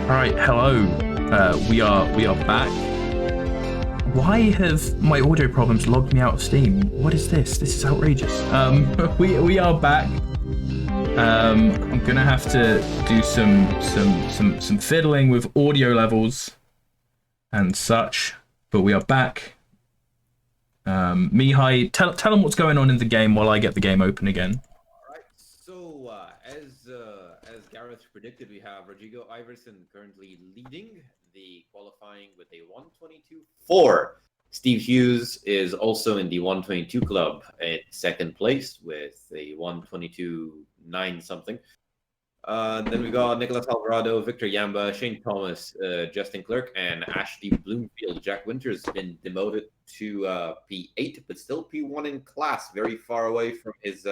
All right, hello. We are back. Why have my audio problems logged me out of Steam? What is this? This is outrageous. We are back. I'm gonna have to do some fiddling with audio levels and such, but we are back. Mihai, tell them what's going on in the game while I get the game open again. All right. So as Gareth predicted, we have Rodrigo Iverson currently leading the qualifying with a 122.4. Steve Hughes is also in the 122 club at second place with a 122.9 something. Then we got Nicholas Alvarado, Victor Yamba, Shane Thomas, Justin Clerk, and Ashley Bloomfield. Jack Winters has been demoted to P8, but still P1 in class, very far away from his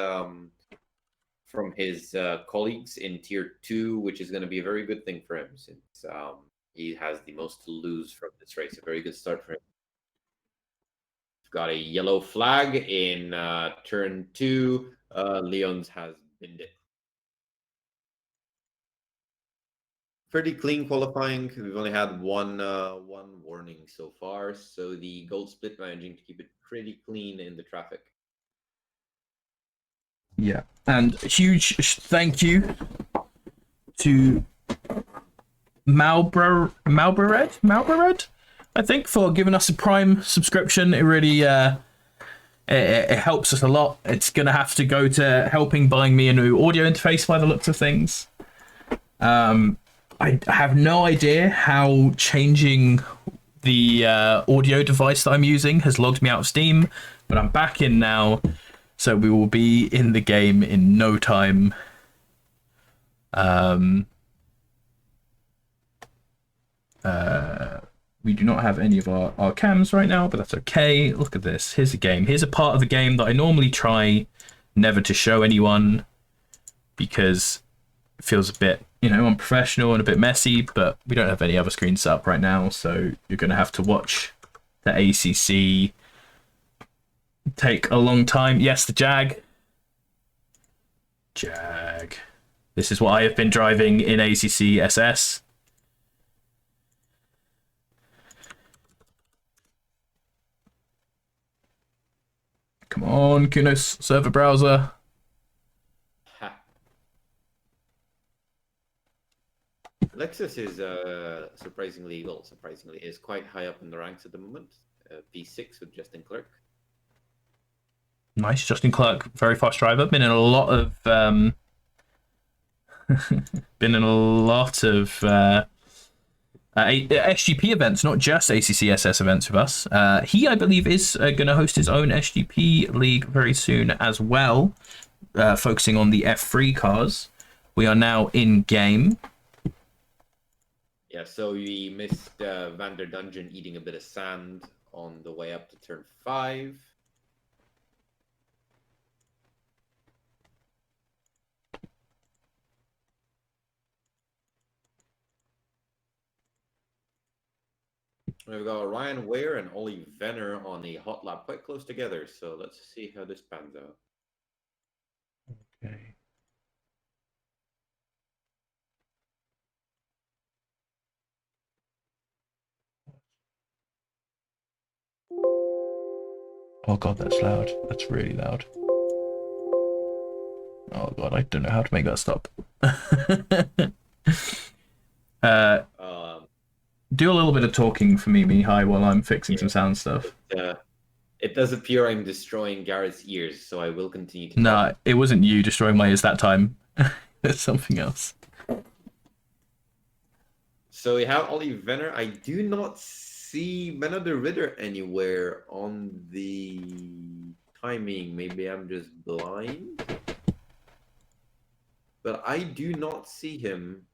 colleagues in Tier 2, which is going to be a very good thing for him since he has the most to lose from this race. A very good start for him. We've got a yellow flag in turn 2. Leons has binned it. Pretty clean qualifying. We've only had one warning so far, so the gold split managing to keep it pretty clean in the traffic. Yeah, and a huge thank you to Malbred, I think, for giving us a Prime subscription. It really it helps us a lot. It's gonna have to go to helping buying me a new audio interface by the looks of things. I have no idea how changing the audio device that I'm using has logged me out of Steam, but I'm back in now, so we will be in the game in no time. We do not have any of our cams right now, but that's okay. Look at this. Here's a game. Here's a part of the game that I normally try never to show anyone because it feels a bit, unprofessional and a bit messy, but we don't have any other screens set up right now, so you're going to have to watch the ACC take a long time. Yes, the Jag. This is what I have been driving in ACCSS. Come on, Kunos, server browser. Lexus is surprisingly is quite high up in the ranks at the moment. P6 with Justin Clerk. Nice, Justin Clerk, very fast driver. Been in a lot of SGP events, not just ACCSS events with us. He, I believe, is going to host his own SGP league very soon as well, focusing on the F3 cars. We are now in game. Yeah, so we missed Vander Dungeon eating a bit of sand on the way up to turn 5. We've got Ryan Ware and Ollie Venner on the hot lap quite close together, so let's see how this pans out. Okay. Oh god, that's loud. That's really loud. Oh god, I don't know how to make that stop. Do a little bit of talking for me, Mihai, while I'm fixing some sound stuff. It does appear I'm destroying Garrett's ears, so I will continue to Nah, it wasn't you destroying my ears that time. It's something else. So we have Ollie Venner. I do not see Menno de Ridder anywhere on the timing. Maybe I'm just blind. But I do not see him,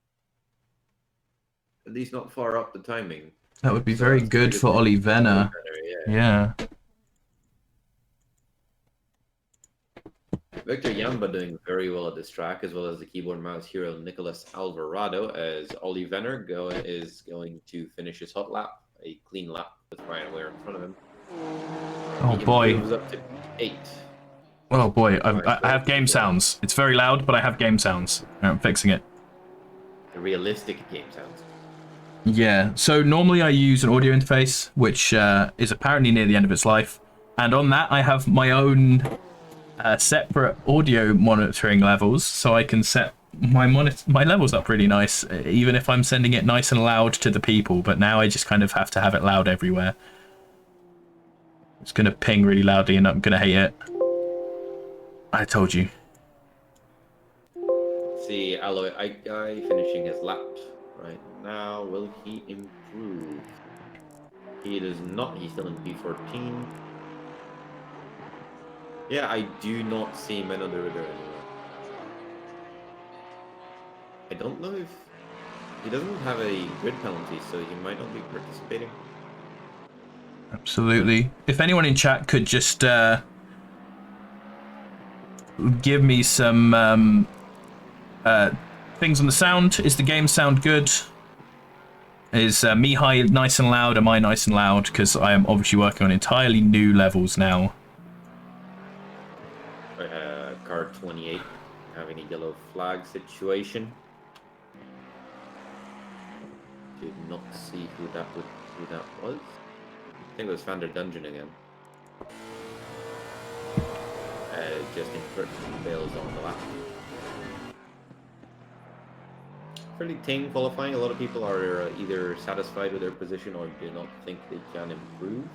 at least not far up the timing. That would be very good for Ollie Venner. Yeah. Victor Yamba doing very well at this track, as well as the keyboard mouse hero Nicholas Alvarado, as Ollie Venner is going to finish his hot lap, a clean lap with Ryan Ware in front of him. Oh boy. Moves up to 8. Oh boy, I have game sounds. It's very loud, but I have game sounds. I'm fixing it. The realistic game sounds. Yeah, so normally I use an audio interface, which is apparently near the end of its life. And on that, I have my own separate audio monitoring levels, so I can set my levels up really nice, even if I'm sending it nice and loud to the people. But now I just kind of have to have it loud everywhere. It's going to ping really loudly and I'm going to hate it. I told you. See, Alloy, I guy finishing his lap right now. Will he improve? He does not. He's still in P14. Yeah, I do not see Meno Derrida anymore. I don't know if he doesn't have a grid penalty, so he might not be participating. Absolutely. If anyone in chat could just give me some things on the sound. Is the game sound good? Is me high nice and loud? Am I nice and loud? Because I am obviously working on entirely new levels now. Card 28 having a yellow flag situation. Did not see who that was. I think it was Vander Dungeon again. Justin Kurtzman bails on the lap. Fairly tame qualifying. A lot of people are either satisfied with their position or do not think they can improve.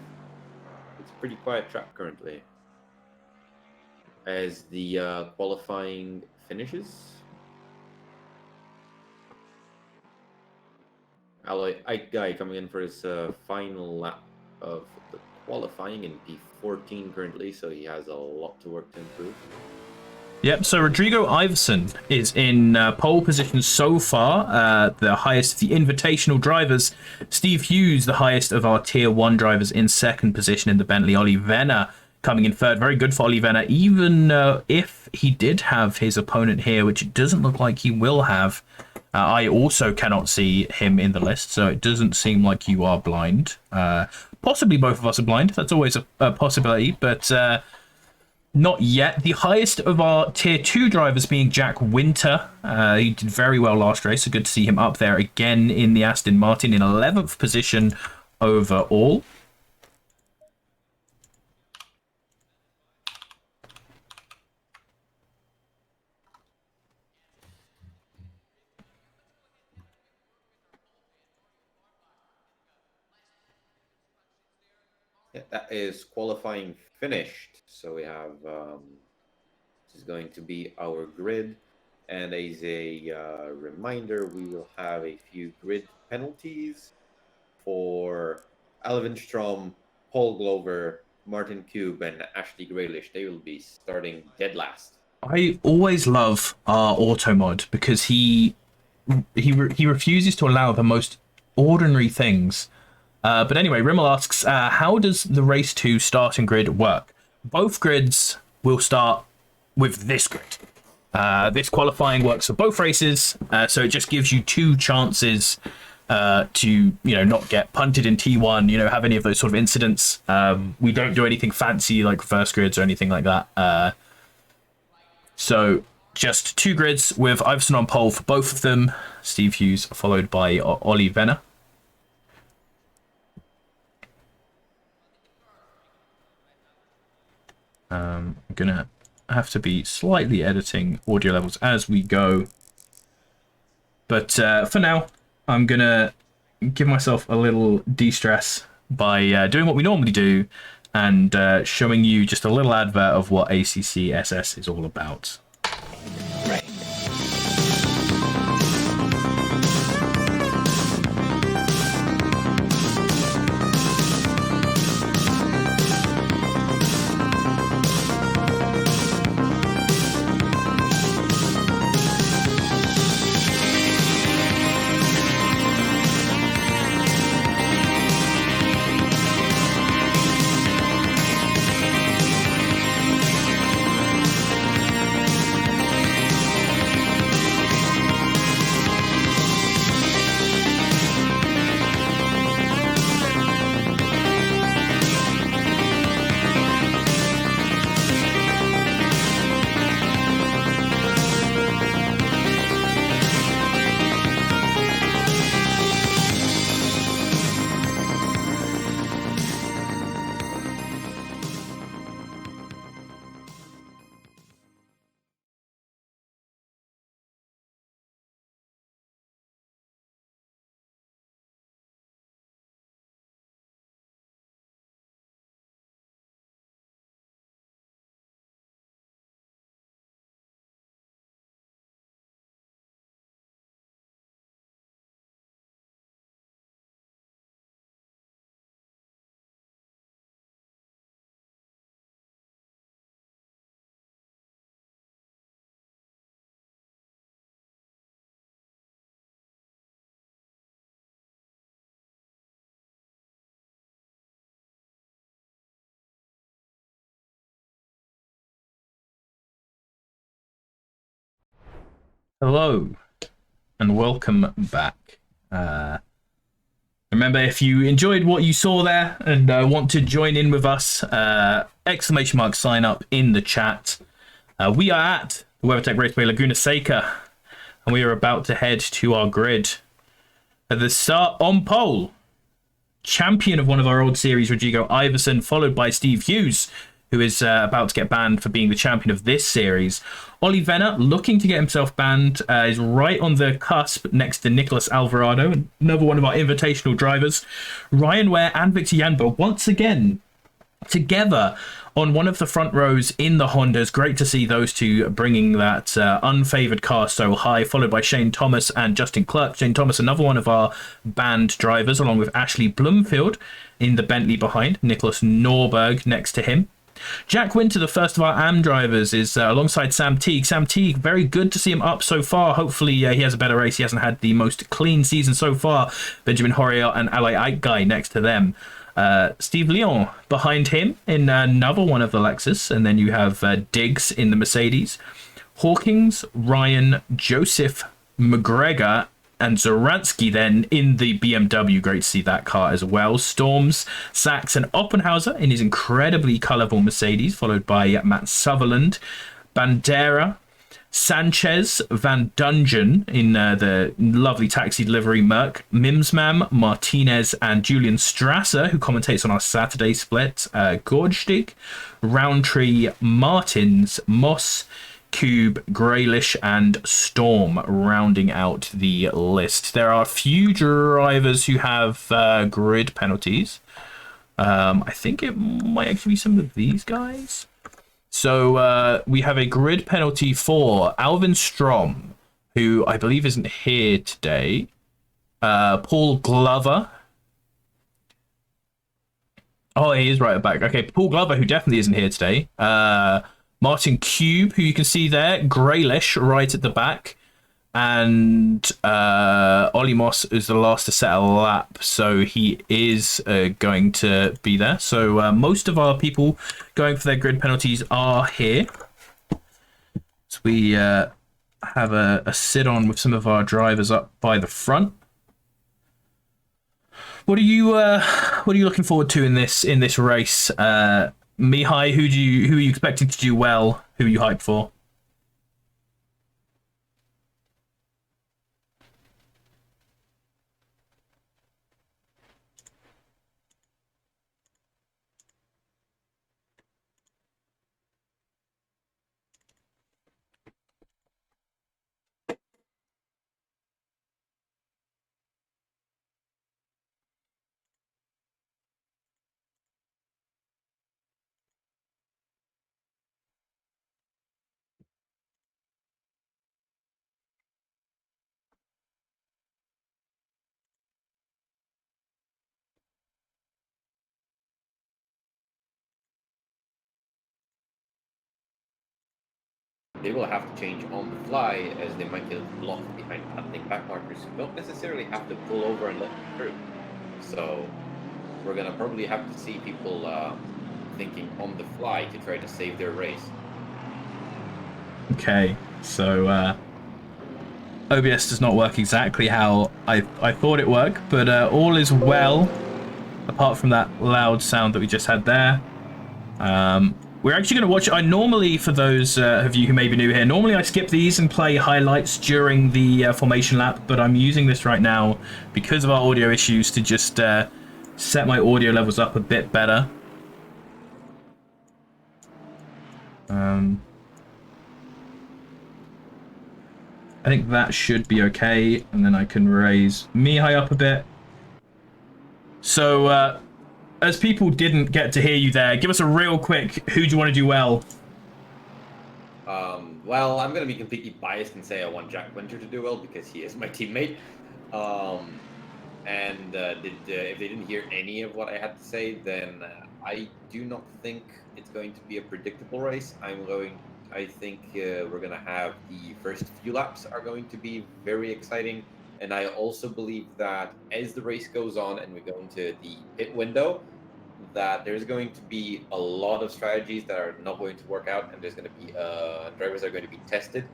It's a pretty quiet track currently. As the qualifying finishes. Alloy Guy coming in for his final lap of the qualifying in P14 currently, so he has a lot to work to improve. Yep, so Rodrigo Iverson is in pole position so far, the highest of the invitational drivers. Steve Hughes, the highest of our Tier 1 drivers, in second position in the Bentley. Ollie Venner coming in third. Very good for Ollie Venner, even if he did have his opponent here, which it doesn't look like he will have. I also cannot see him in the list, so it doesn't seem like you are blind. Possibly both of us are blind. That's always a possibility, but not yet. The highest of our Tier 2 drivers being Jack Winter. He did very well last race, so good to see him up there again in the Aston Martin in 11th position overall. Yeah, that is qualifying finished. So we have this is going to be our grid, and as a reminder, we will have a few grid penalties for Alvin Strom, Paul Glover, Martin Cube, and Ashley Graylish. They will be starting dead last. I always love our auto mod because he refuses to allow the most ordinary things. But anyway, Rimmel asks, how does the race 2 starting grid work? Both grids will start with this grid. This qualifying works for both races, so it just gives you 2 chances to not get punted in T1, have any of those sort of incidents. We don't do anything fancy like reverse grids or anything like that. So just 2 grids with Iverson on pole for both of them. Steve Hughes followed by Ollie Venner. I'm gonna have to be slightly editing audio levels as we go, but for now I'm gonna give myself a little de-stress by doing what we normally do and showing you just a little advert of what ACCSS is all about. Right. Hello and welcome back. Remember, if you enjoyed what you saw there and want to join in with us, exclamation mark sign up in the chat. We are at the WeatherTech Raceway Laguna Seca, and we are about to head to our grid. At the start, on pole, champion of one of our old series, Rodrigo Iverson, followed by Steve Hughes, who is about to get banned for being the champion of this series. Ollie Venner, looking to get himself banned, is right on the cusp next to Nicholas Alvarado, another one of our invitational drivers. Ryan Ware and Victor Janbo once again together on one of the front rows in the Hondas. Great to see those two bringing that unfavored car so high, followed by Shane Thomas and Justin Clark. Shane Thomas, another one of our banned drivers, along with Ashley Bloomfield in the Bentley behind. Nicholas Norberg next to him. Jack Winter, the first of our AM drivers, is alongside Sam Teague. Sam Teague, very good to see him up so far. Hopefully he has a better race. He hasn't had the most clean season so far. Benjamin Horiel and Ally Aikguy next to them. Steve Leon behind him in another one of the Lexus. And then you have Diggs in the Mercedes. Hawkins, Ryan, Joseph, McGregor, and Zoransky then in the BMW. Great to see that car as well. Storms, Sachs, and Oppenhauser in his incredibly colourful Mercedes, followed by Matt Sutherland. Bandera, Sanchez, Van Dungen in the lovely taxi delivery Merc. Mimsmam, Martinez, and Julian Strasser, who commentates on our Saturday split. Gorgstig, Roundtree, Martins, Moss, Cube, Graylish, and Storm rounding out the list. There are a few drivers who have grid penalties. I think it might actually be some of these guys. So we have a grid penalty for Alvin Strom, who I believe isn't here today. Paul Glover. Oh, he is right back. Okay, Paul Glover, who definitely isn't here today. Martin Cube, who you can see there, Graylish right at the back, and Ollie Moss is the last to set a lap, so he is going to be there. So most of our people going for their grid penalties are here. So we have a sit-on with some of our drivers up by the front. What are you looking forward to in this race? Mihai, who are you expecting to do well? Who are you hyped for? They will have to change on the fly, as they might get blocked behind paddling back markers who don't necessarily have to pull over and let them through. So we're gonna probably have to see people thinking on the fly to try to save their race. Okay, so OBS does not work exactly how I thought it worked, but all is well, apart from that loud sound that we just had there. We're actually going to watch. I normally, for those of you who may be new here, normally I skip these and play highlights during the formation lap, but I'm using this right now because of our audio issues to just set my audio levels up a bit better. I think that should be okay, and then I can raise Mihai up a bit. So, as people didn't get to hear you there, give us a real quick, who do you want to do well? Well, I'm going to be completely biased and say I want Jack Winter to do well because he is my teammate. If they didn't hear any of what I had to say, then I do not think it's going to be a predictable race. I think we're going to have the first few laps are going to be very exciting. And I also believe that as the race goes on and we go into the pit window, that there's going to be a lot of strategies that are not going to work out, and there's going to be drivers that are going to be tested.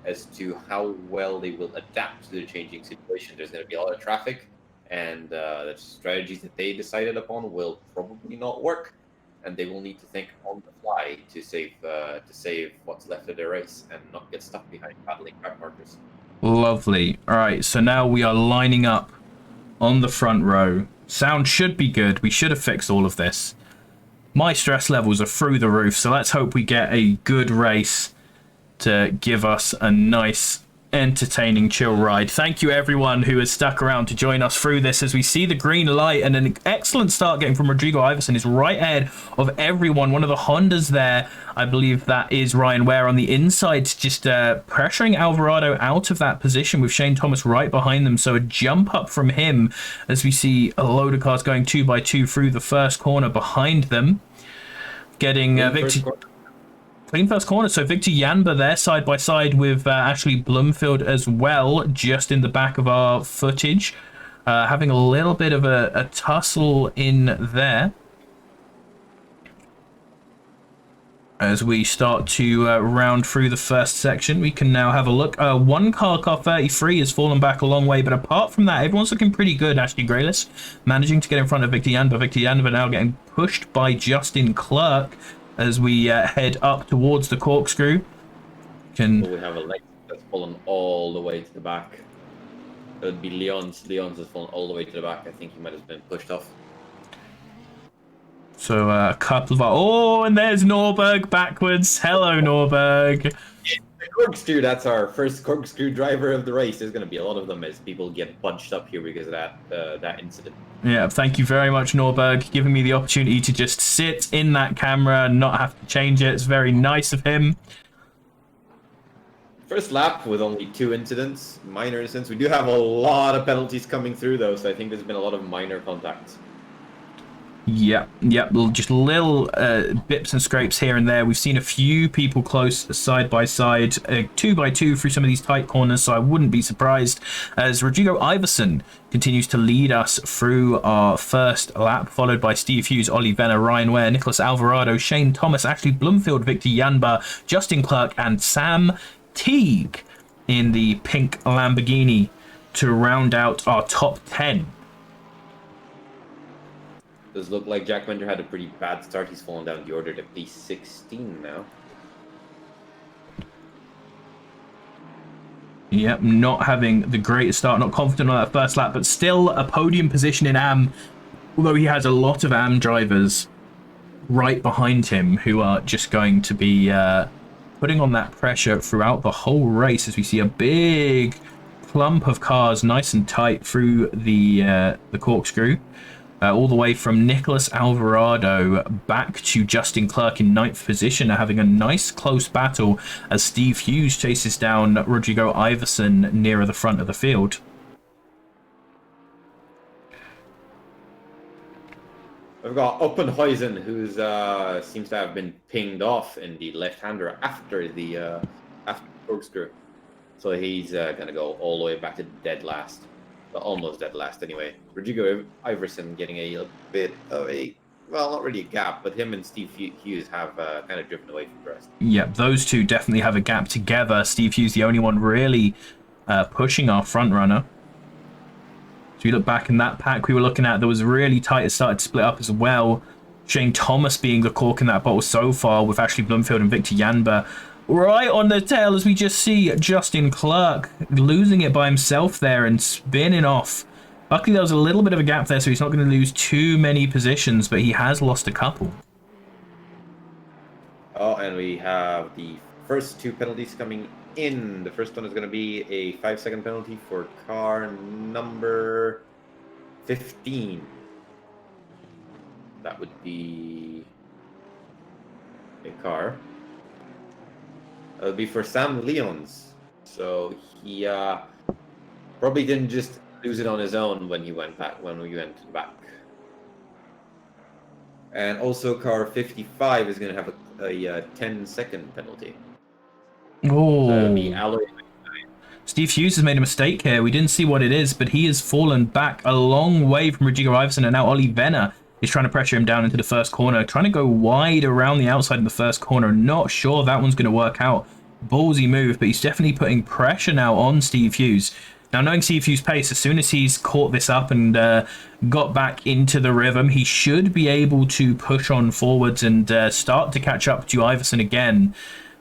as to how well they will adapt to the changing situation. There's going to be a lot of traffic, and the strategies that they decided upon will probably not work, and they will need to think on the fly to save what's left of their race and not get stuck behind battling track markers. Lovely. All right, so now we are lining up on the front row. Sound should be good. We should have fixed all of this. My stress levels are through the roof, so let's hope we get a good race to give us a nice, entertaining, chill ride. Thank you, everyone who has stuck around to join us through this as we see the green light, and an excellent start getting from Rodrigo Iverson is right ahead of everyone. One of the Hondas there, I believe that is Ryan Ware on the inside, just pressuring Alvarado out of that position with Shane Thomas right behind them. So a jump up from him as we see a load of cars going 2x2 through the first corner behind them. Getting Victor... Clean first corner, so Victor Yanba there side by side with Ashley Bloomfield as well, just in the back of our footage. Having a little bit of a tussle in there. As we start to round through the first section, we can now have a look. One car 33 has fallen back a long way, but apart from that, everyone's looking pretty good. Ashley Graylis managing to get in front of Victor Yanba. Victor Yanba now getting pushed by Justin Clerk as we head up towards the corkscrew. We have a leg that's fallen all the way to the back. It would be Leon's. Leon's has fallen all the way to the back. I think he might have been pushed off. So a couple of our... and there's Norberg backwards. Hello, Norberg. The corkscrew, that's our first corkscrew driver of the race. There's going to be a lot of them as people get bunched up here because of that incident. Yeah, thank you very much, Norberg, giving me the opportunity to just sit in that camera and not have to change it. It's very nice of him. First lap with only 2 incidents, minor incidents. We do have a lot of penalties coming through, though, so I think there's been a lot of minor contacts. Yep, just little bips and scrapes here and there. We've seen a few people close side by side, 2x2 through some of these tight corners, so I wouldn't be surprised as Rodrigo Iverson continues to lead us through our first lap, followed by Steve Hughes, Ollie Venner, Ryan Ware, Nicholas Alvarado, Shane Thomas, Ashley Bloomfield, Victor Yanba, Justin Clerk, and Sam Teague in the pink Lamborghini to round out our top 10. Does look like Jack Winter had a pretty bad start. He's fallen down the order to P16 now. Yep, not having the greatest start, not confident on that first lap, but still a podium position in AM, although he has a lot of AM drivers right behind him who are just going to be putting on that pressure throughout the whole race as we see a big clump of cars nice and tight through the corkscrew. All the way from Nicholas Alvarado back to Justin Clerk in 9th position, having a nice close battle as Steve Hughes chases down Rodrigo Iverson nearer the front of the field. We've got Oppenhuisen, who seems to have been pinged off in the left-hander after the corkscrew. So he's going to go all the way back to dead last. Almost dead last anyway. Rodrigo Iverson getting a bit of well, not really a gap, but him and Steve Hughes have kind of driven away from the rest. Yep, those two definitely have a gap together. Steve Hughes, the only one really pushing our front runner. So you look back in that pack we were looking at, there was really tight. It started to split up as well. Shane Thomas being the cork in that bottle so far with Ashley Bloomfield and Victor Yanba right on the tail as we just see Justin Clerk losing it by himself there and spinning off. Luckily there was a little bit of a gap there, so he's not going to lose too many positions, but he has lost a couple. Oh, and we have the first 2 penalties coming in. The first one is going to be a 5-second penalty for car number 15. That would be a car. It would be for Sam Leons. So he probably didn't just lose it on his own when we went back. And also car 55 is going to have a 10-second penalty. Oh. Steve Hughes has made a mistake here. We didn't see what it is, but he has fallen back a long way from Rodrigo Iverson, and now Ollie Venner is trying to pressure him down into the first corner, trying to go wide around the outside in the first corner. Not sure that one's going to work out Ballsy move, but he's definitely putting pressure now on Steve Hughes. Now, knowing Steve Hughes' pace, as soon as he's caught this up and got back into the rhythm, he should be able to push on forwards and start to catch up to Iverson again.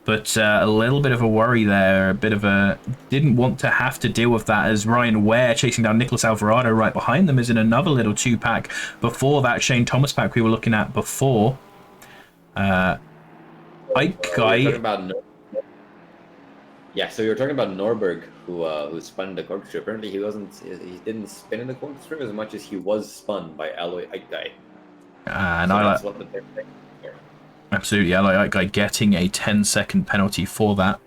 But a little bit of a worry there, a bit of a... Didn't want to have to deal with that as Ryan Ware chasing down Nicholas Alvarado right behind them is in another little 2-pack before that Shane Thomas pack we were looking at before. Ike Guy... Yeah, so you're talking about Norberg, who spun the corkscrew. Apparently, he didn't spin in the corkscrew as much as he was spun by Alloy Ike Guy. And so I that's like... what the thing here. Absolutely, Alloy Ike Guy getting a 10-second penalty for that.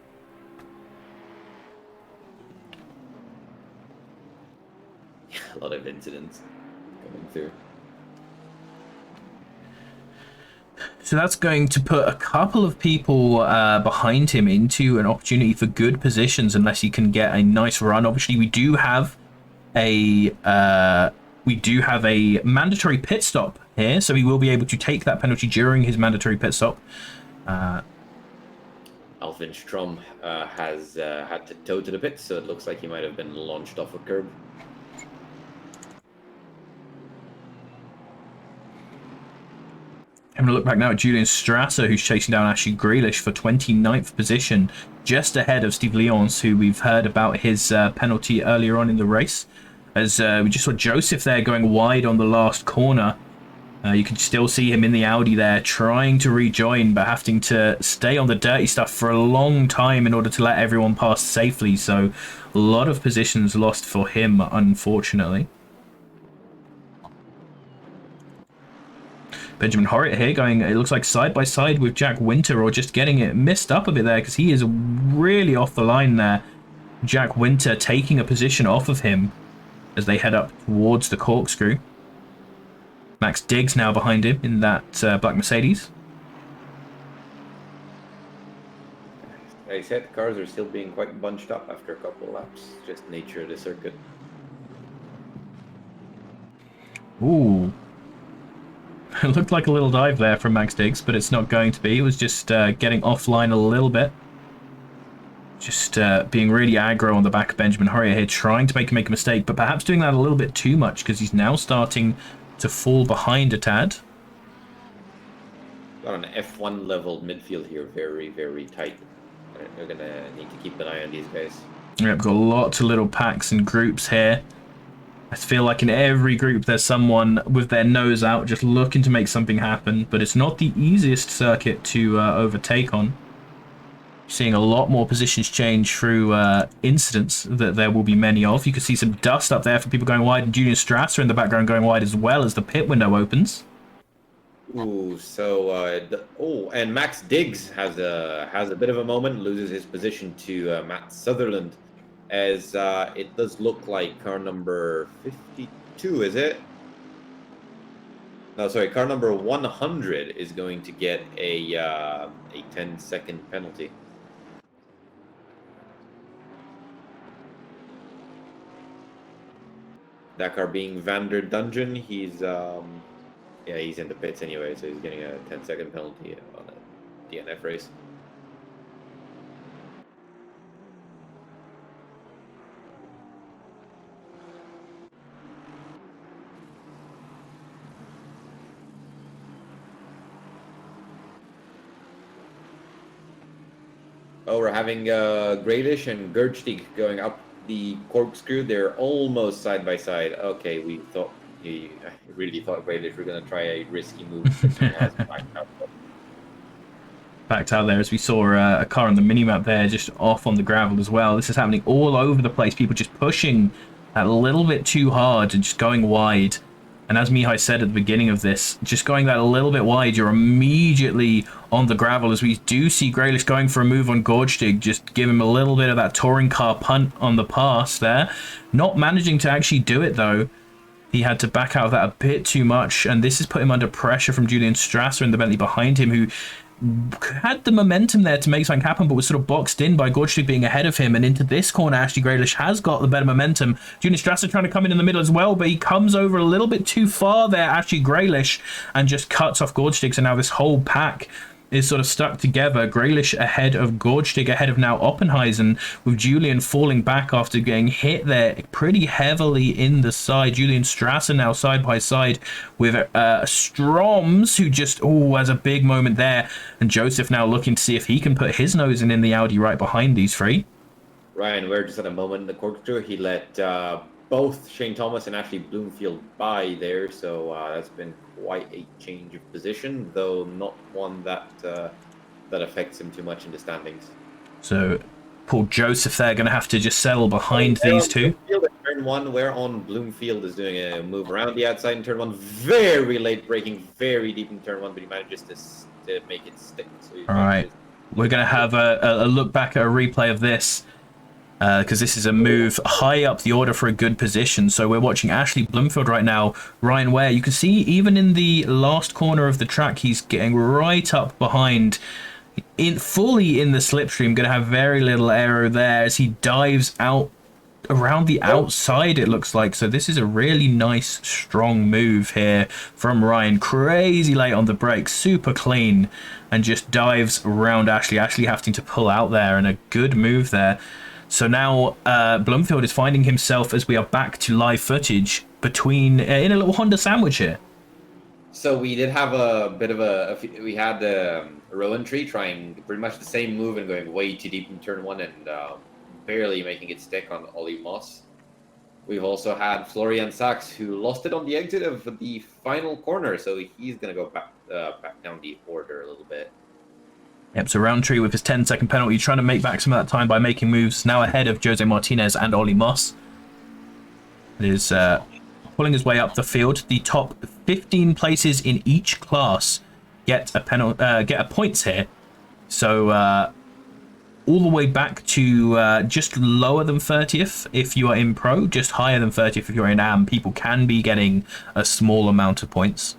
Yeah, a lot of incidents coming through. So that's going to put a couple of people behind him into an opportunity for good positions unless he can get a nice run. Obviously, we do have a mandatory pit stop here, so he will be able to take that penalty during his mandatory pit stop. Alvin Strom has had to tow to the pits, so it looks like he might have been launched off a curb. Having a look back now at Julian Strasser, who's chasing down Ashley Grealish for 29th position, just ahead of Steve Lyons, who we've heard about his penalty earlier on in the race. As we just saw Joseph there going wide on the last corner. You can still see him in the Audi there, trying to rejoin, but having to stay on the dirty stuff for a long time in order to let everyone pass safely. So a lot of positions lost for him, unfortunately. Benjamin Horritt here going, it looks like side by side with Jack Winter, or just getting it missed up a bit there because he is really off the line there. Jack Winter taking a position off of him as they head up towards the corkscrew. Max Diggs now behind him in that black Mercedes. Like I said, cars are still being quite bunched up after a couple of laps. Just nature of the circuit. Ooh. It looked like a little dive there from Max Diggs, but it's not going to be. It was just getting offline a little bit. Just being really aggro on the back of Benjamin Horrier here, trying to make a mistake, but perhaps doing that a little bit too much because he's now starting to fall behind a tad. Got an F1 level midfield here, very, very tight. They're going to need to keep an eye on these guys. Yeah, we've got lots of little packs and groups here. I feel like in every group there's someone with their nose out just looking to make something happen, but it's not the easiest circuit to overtake on. Seeing a lot more positions change through incidents that there will be many of. You can see some dust up there for people going wide, and Julian Strasser in the background going wide as well as the pit window opens. Ooh, so and Max Diggs has a bit of a moment, loses his position to Matt Sutherland. As it does look like car number 52, is it? No, sorry, car number 100 is going to get a 10-second penalty. That car being Vander Dungeon, he's he's in the pits anyway, so he's getting a 10-second penalty on a DNF race. Oh, we're having Grealish and Gerdstig going up the corkscrew. They're almost side by side. Okay, I really thought Grealish were going to try a risky move. Backed out there as we saw a car on the minimap there just off on the gravel as well. This is happening all over the place. People just pushing a little bit too hard and just going wide. And as Mihai said at the beginning of this, just going that a little bit wide, you're immediately on the gravel, as we do see Grealish going for a move on Gorgstig, just give him a little bit of that touring car punt on the pass there. Not managing to actually do it, though. He had to back out of that a bit too much, and this has put him under pressure from Julian Strasser in the Bentley behind him, who had the momentum there to make something happen, but was sort of boxed in by Gorgstig being ahead of him. And into this corner, Ashley Grealish has got the better momentum. Julian Strasser trying to come in the middle as well, but he comes over a little bit too far there, Ashley Grealish, and just cuts off Gorgstig. So now this whole pack is sort of stuck together. Graylish ahead of Gorgestig, ahead of now Oppenheisen, with Julian falling back after getting hit there pretty heavily in the side. Julian Strasser now side by side with Stroms, who just has a big moment there. And Joseph now looking to see if he can put his nose in the Audi right behind these three. Ryan, we're just at a moment in the corkscrew. He let both Shane Thomas and Ashley Bloomfield by there, so that's been quite a change of position, though not one that that affects him too much in the standings. So Paul Joseph there going to have to just settle behind these two. Turn one, where on Bloomfield is doing a move around the outside in turn one, very late braking, very deep in turn one, but he manages to make it stick. So all right, we're going to have a look back at a replay of this. Because this is a move high up the order for a good position. So we're watching Ashley Bloomfield right now. Ryan Ware, you can see even in the last corner of the track, he's getting right up behind, fully in the slipstream. Going to have very little aero there as he dives out around the outside, it looks like. So this is a really nice, strong move here from Ryan. Crazy late on the brakes, super clean, and just dives around Ashley. Ashley having to pull out there, and a good move there. So now Bloomfield is finding himself, as we are back to live footage, between in a little Honda sandwich here. So we did have a bit of we had Rowan Tree trying pretty much the same move and going way too deep in turn one and barely making it stick on Ollie Moss. We've also had Florian Sachs, who lost it on the exit of the final corner, so he's going to go back down the order a little bit. Yep, so Roundtree with his 10-second penalty, trying to make back some of that time by making moves, now ahead of Jose Martinez and Ollie Moss. It is pulling his way up the field. The top 15 places in each class get a points here. So all the way back to just lower than 30th if you are in Pro, just higher than 30th if you're in AM. People can be getting a small amount of points.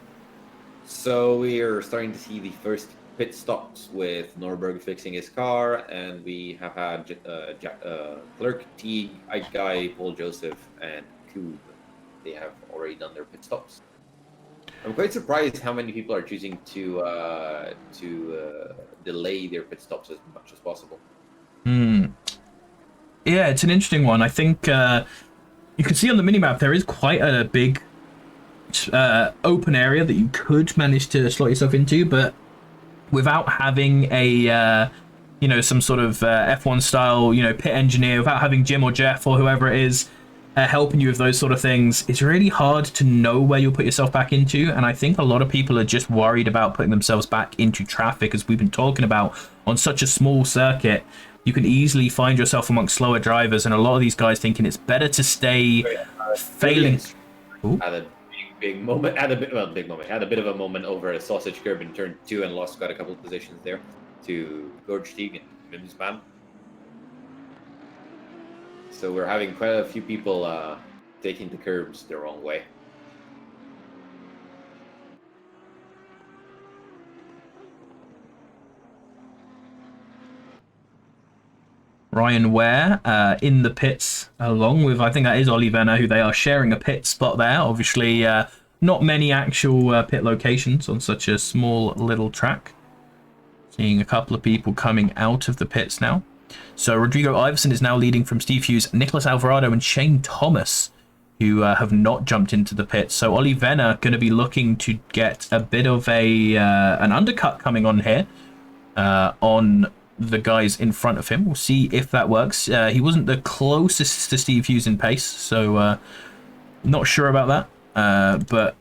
So we are starting to see the first pit stops with Norberg fixing his car, and we have had Clerk, Teague, Ike Guy, Paul Joseph, and Coob. They have already done their pit stops. I'm quite surprised how many people are choosing to delay their pit stops as much as possible. Yeah, it's an interesting one. I think you can see on the minimap there is quite a big open area that you could manage to slot yourself into, but without having a some sort of F1 style pit engineer, without having Jim or Jeff or whoever it is helping you with those sort of things, it's really hard to know where you'll put yourself back into. And I think a lot of people are just worried about putting themselves back into traffic, as we've been talking about. On such a small circuit, you can easily find yourself amongst slower drivers, and a lot of these guys thinking it's better to stay failing. Had a big moment, had a bit of a moment over a sausage curb in turn 2 and lost quite a couple of positions there to Gorgestig and Mimsman. So we're having quite a few people taking the curbs the wrong way. Ryan Ware in the pits, along with, I think that is Ollie Venner, who they are sharing a pit spot there. Obviously, not many actual pit locations on such a small little track. Seeing a couple of people coming out of the pits now. So Rodrigo Iverson is now leading from Steve Hughes, Nicholas Alvarado and Shane Thomas, who have not jumped into the pits. So Ollie Venner going to be looking to get a bit of an undercut coming on here on the guys in front of him. We'll see if that works. He wasn't the closest to Steve Hughes in pace, so not sure about that. But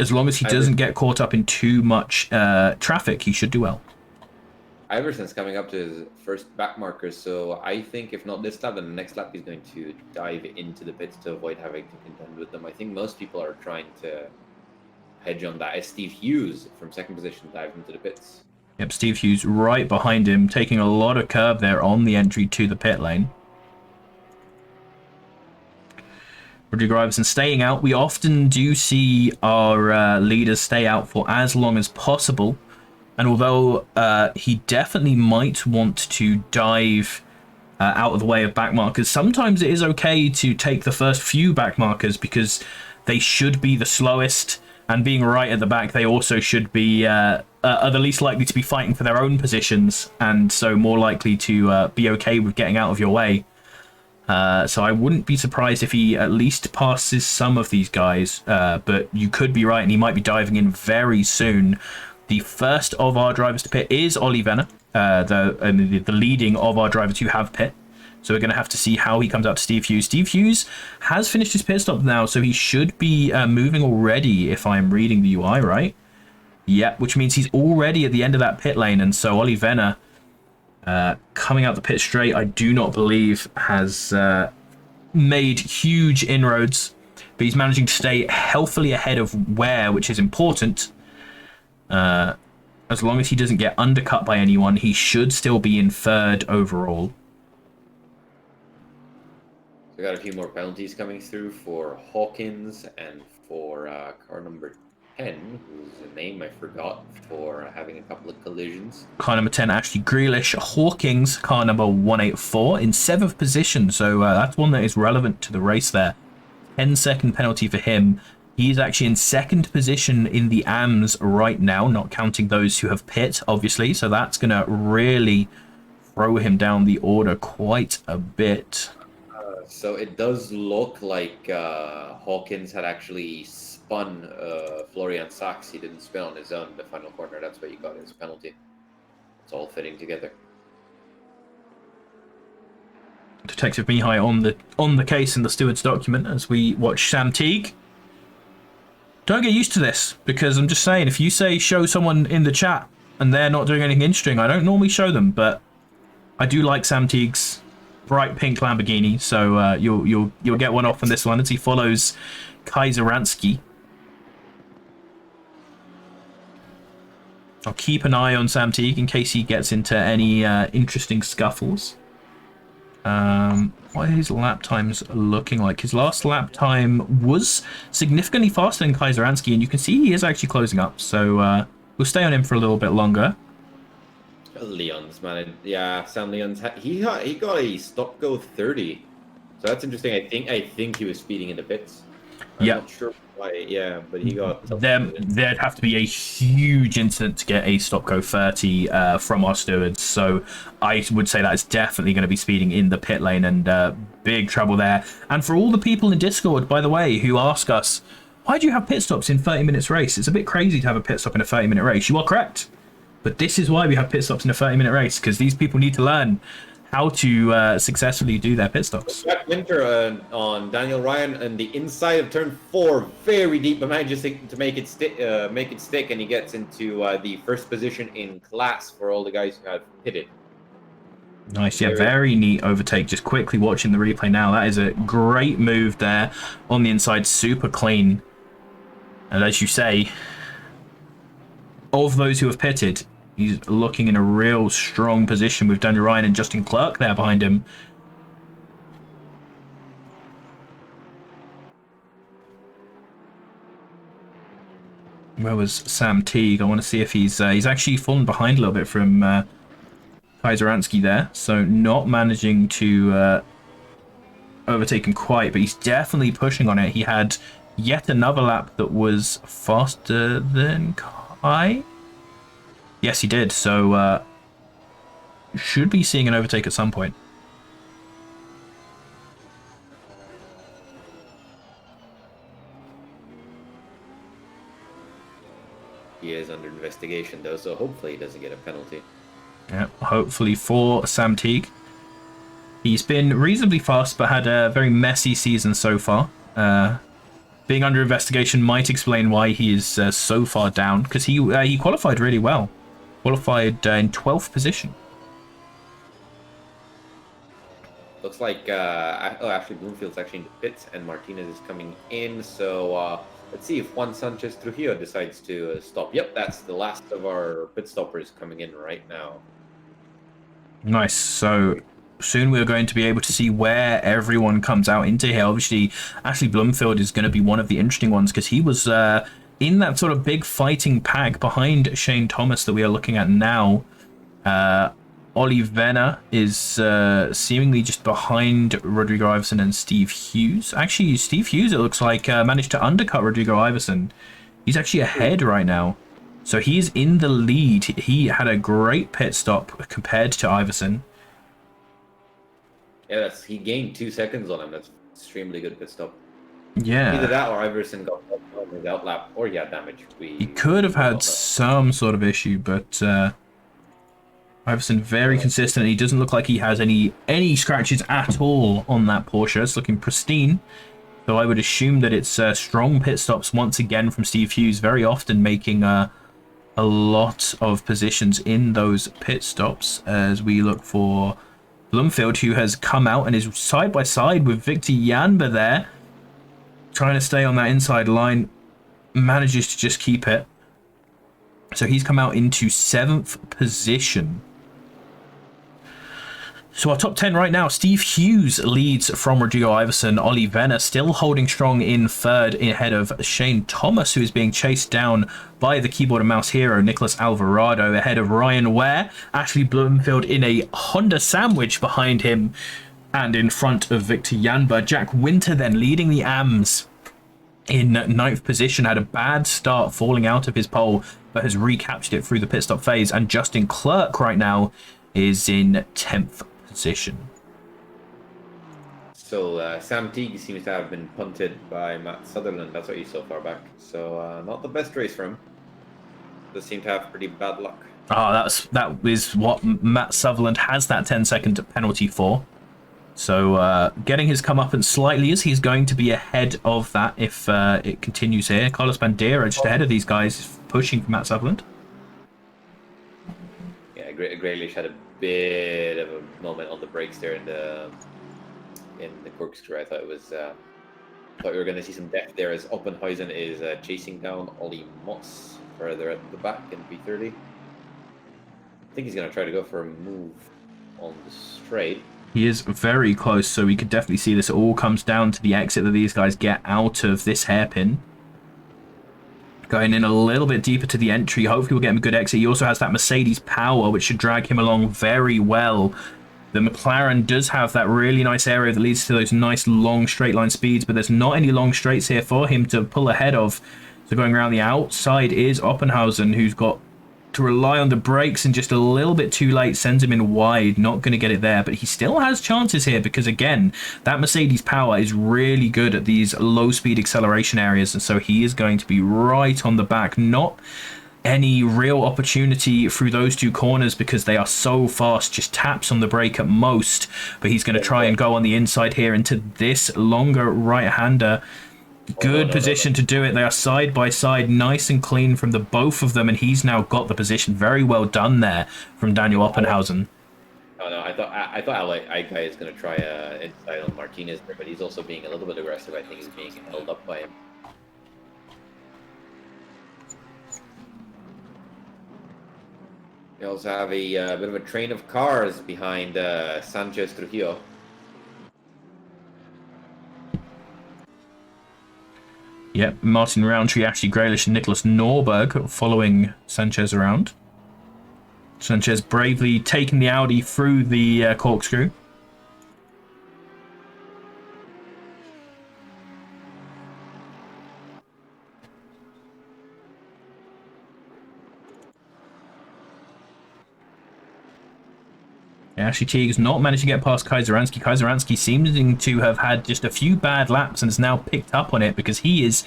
as long as he doesn't get caught up in too much traffic, he should do well. Iverson's coming up to his first back marker, so I think if not this lap, then the next lap he's going to dive into the pits to avoid having to contend with them. I think most people are trying to hedge on that, as Steve Hughes from second position dives into the pits. Yep, Steve Hughes right behind him, taking a lot of curb there on the entry to the pit lane. Rodrigo Iverson staying out. We often do see our leaders stay out for as long as possible. And although he definitely might want to dive out of the way of back markers, sometimes it is okay to take the first few back markers because they should be the slowest. And being right at the back, they also should be are the least likely to be fighting for their own positions, and so more likely to be okay with getting out of your way. So I wouldn't be surprised if he at least passes some of these guys, but you could be right, and he might be diving in very soon. The first of our drivers to pit is Ollie Venner, the leading of our drivers who have pit. So we're going to have to see how he comes out to Steve Hughes. Steve Hughes has finished his pit stop now, so he should be moving already if I'm reading the UI right. Yep, which means he's already at the end of that pit lane, and so Ollie Venner coming out the pit straight, I do not believe has made huge inroads, but he's managing to stay healthily ahead of Ware, which is important. As long as he doesn't get undercut by anyone, he should still be in third overall. We got a few more penalties coming through for Hawkins and for car number 10, whose name I forgot, for having a couple of collisions. Car number 10, Ashley Grealish. Hawkins, car number 184, in 7th position, so that's one that is relevant to the race there. 10-second penalty for him. He's actually in 2nd position in the AMs right now, not counting those who have pit, obviously, so that's going to really throw him down the order quite a bit. So it does look like Hawkins had actually spun Florian Sachs. He didn't spin on his own in the final corner. That's what he got his penalty. It's all fitting together. Detective Mihai on the case in the steward's document as we watch Sam Teague. Don't get used to this, because I'm just saying, if you say show someone in the chat and they're not doing anything interesting, I don't normally show them, but I do like Sam Teague's bright pink Lamborghini, so you'll get one off on this one as he follows Kaiseransky. I'll keep an eye on Sam Teague in case he gets into any interesting scuffles. What are his lap times looking like? His last lap time was significantly faster than Kaiseransky, and you can see he is actually closing up, so we'll stay on him for a little bit longer. Leon's man, yeah, Sam Leon's he got a stop go 30, so that's interesting. I think he was speeding in the pits. I'm not sure why. Yeah, but he got. There'd have to be a huge incident to get a stop go 30 from our stewards. So I would say that is definitely going to be speeding in the pit lane, and big trouble there. And for all the people in Discord, by the way, who ask us, why do you have pit stops in 30 minutes race? It's a bit crazy to have a pit stop in a 30-minute race. You are correct. But this is why we have pit stops in a 30-minute race, because these people need to learn how to successfully do their pit stops. Jack Winter on Daniel Ryan and the inside of turn 4, very deep, but manages to make it stick, and he gets into the first position in class for all the guys who have pitted. Nice, yeah, very neat overtake. Just quickly watching the replay now, that is a great move there on the inside, super clean. And as you say, of those who have pitted, he's looking in a real strong position with Daniel Ryan and Justin Clerk there behind him. Where was Sam Teague? I want to see if he's actually fallen behind a little bit from Kaiseransky there, so not managing to overtake him quite, but he's definitely pushing on it. He had yet another lap that was faster than Kai. Yes, he did. So should be seeing an overtake at some point. He is under investigation, though, so hopefully he doesn't get a penalty. Yeah, hopefully for Sam Teague. He's been reasonably fast, but had a very messy season so far. Being under investigation might explain why he is so far down, because he qualified really well. Qualified in 12th position. Looks like actually Bloomfield's actually in the pits and Martinez is coming in. So let's see if Juan Sanchez Trujillo decides to stop. Yep, that's the last of our pit stoppers coming in right now. Nice. So soon we're going to be able to see where everyone comes out into here. Obviously, Ashley Bloomfield is going to be one of the interesting ones because he was in that sort of big fighting pack behind Shane Thomas that we are looking at now. Ollie Venner is seemingly just behind Rodrigo Iverson and Steve Hughes. Actually, Steve Hughes, it looks like, managed to undercut Rodrigo Iverson. He's actually ahead right now. So he's in the lead. He had a great pit stop compared to Iverson. Yeah, he gained 2 seconds on him. That's extremely good pit stop. Yeah. Either that or Iverson got on his outlap, or he had damage. He could have had some sort of issue, but Iverson very consistent. He doesn't look like he has any scratches at all on that Porsche. It's looking pristine. So I would assume that it's strong pit stops once again from Steve Hughes, very often making a lot of positions in those pit stops as we look for Blumfield, who has come out and is side by side with Victor Janba there, trying to stay on that inside line, manages to just keep it. So he's come out into 7th position. So our top 10 right now, Steve Hughes leads from Rodrigo Iverson. Ollie Venner still holding strong in 3rd ahead of Shane Thomas, who is being chased down by the keyboard and mouse hero, Nicholas Alvarado, ahead of Ryan Ware. Ashley Bloomfield in a Honda sandwich behind him and in front of Victor Janba. Jack Winter then leading the AMS in 9th position, had a bad start falling out of his pole, but has recaptured it through the pit stop phase. And Justin Clerk right now is in 10th position. So Sam Teague seems to have been punted by Matt Sutherland. That's why he's so far back. So not the best race for him. Does seem to have pretty bad luck. Oh, that is what Matt Sutherland has that 10-second penalty for. So getting his comeuppance slightly as he's going to be ahead of that if it continues here. Carlos Bandera just ahead of these guys, pushing for Matt Sutherland. Yeah, Grealish had a bit of a moment on the brakes there in the corkscrew. I thought it was. Thought we were going to see some depth there as Oppenhuisen is chasing down Ollie Moss further at the back in P30. I think he's going to try to go for a move on the straight. He is very close, so we could definitely see this. It all comes down to the exit that these guys get out of this hairpin. Going in a little bit deeper to the entry. Hopefully we'll get him a good exit. He also has that Mercedes power, which should drag him along very well. The McLaren does have that really nice area that leads to those nice long straight line speeds, but there's not any long straights here for him to pull ahead of. So going around the outside is Oppenhausen, who's got to rely on the brakes and just a little bit too late sends him in wide. Not going to get it there, but he still has chances here because, again, that Mercedes power is really good at these low-speed acceleration areas, and so he is going to be right on the back. Not any real opportunity through those two corners because they are so fast, just taps on the brake at most, but he's going to try and go on the inside here into this longer right-hander. Good position to do it. They are side by side, nice and clean from the both of them, and he's now got the position. Very well done there from Daniel Oppenhausen. Oh no, I thought Aikai is going to try inside on Martinez there, but he's also being a little bit aggressive. I think he's being held up by him. We also have a bit of a train of cars behind Sanchez Trujillo. Yep, Martin Roundtree, Ashley Grealish, and Nicholas Norberg following Sanchez around. Sanchez bravely taking the Audi through the corkscrew. Ashley Teague's not managed to get past Kaiseransky. Kaiseransky seeming to have had just a few bad laps and has now picked up on it because he is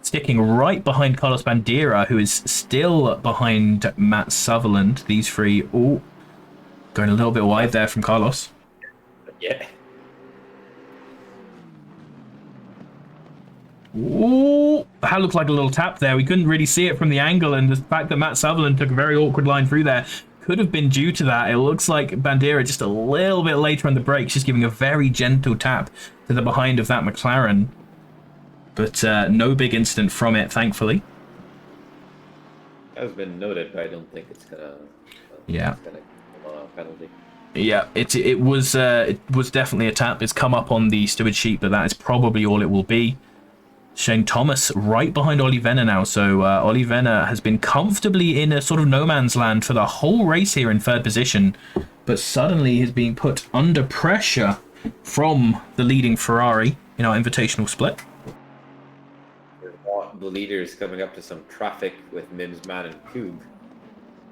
sticking right behind Carlos Bandera, who is still behind Matt Sutherland. These three all going a little bit wide there from Carlos. Yeah. Ooh, that looked like a little tap there. We couldn't really see it from the angle, and the fact that Matt Sutherland took a very awkward line through there could have been due to that. It looks like Bandera just a little bit later on the brakes, just giving a very gentle tap to the behind of that McLaren. But no big incident from it, thankfully. Has been noted, but I don't think it's gonna. Yeah. It's gonna come a penalty. Yeah, it was definitely a tap. It's come up on the steward sheet, but that is probably all it will be. Shane Thomas right behind Ollie Venner now. So Ollie Venner has been comfortably in a sort of no man's land for the whole race here in third position, but suddenly he's being put under pressure from the leading Ferrari in our invitational split. the leaders coming up to some traffic with Mims, Man, and Coog.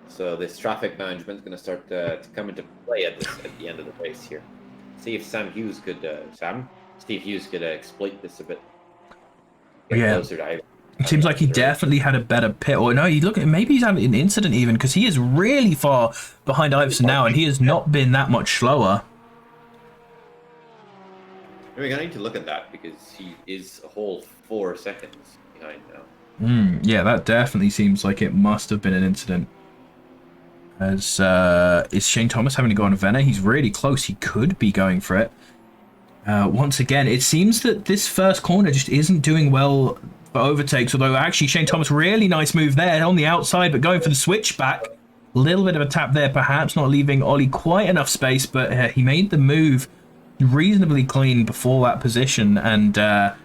So this traffic management is going to start to come into play at the end of the race here. See if Steve Hughes could exploit this a bit. Get closer to Ivan. It seems like he definitely had a better pit. Or no, you look at maybe he's had an incident even, because he is really far behind Iverson now, and he has not been that much slower. We're going to need to look at that because he is a whole 4 seconds behind now. Yeah, that definitely seems like it must have been an incident. As is Shane Thomas having to go on Venner? He's really close. He could be going for it. Once again, it seems that this first corner just isn't doing well for overtakes, although actually Shane Thomas, really nice move there on the outside, but going for the switchback. A little bit of a tap there, perhaps not leaving Ollie quite enough space, but he made the move reasonably clean before that position. And that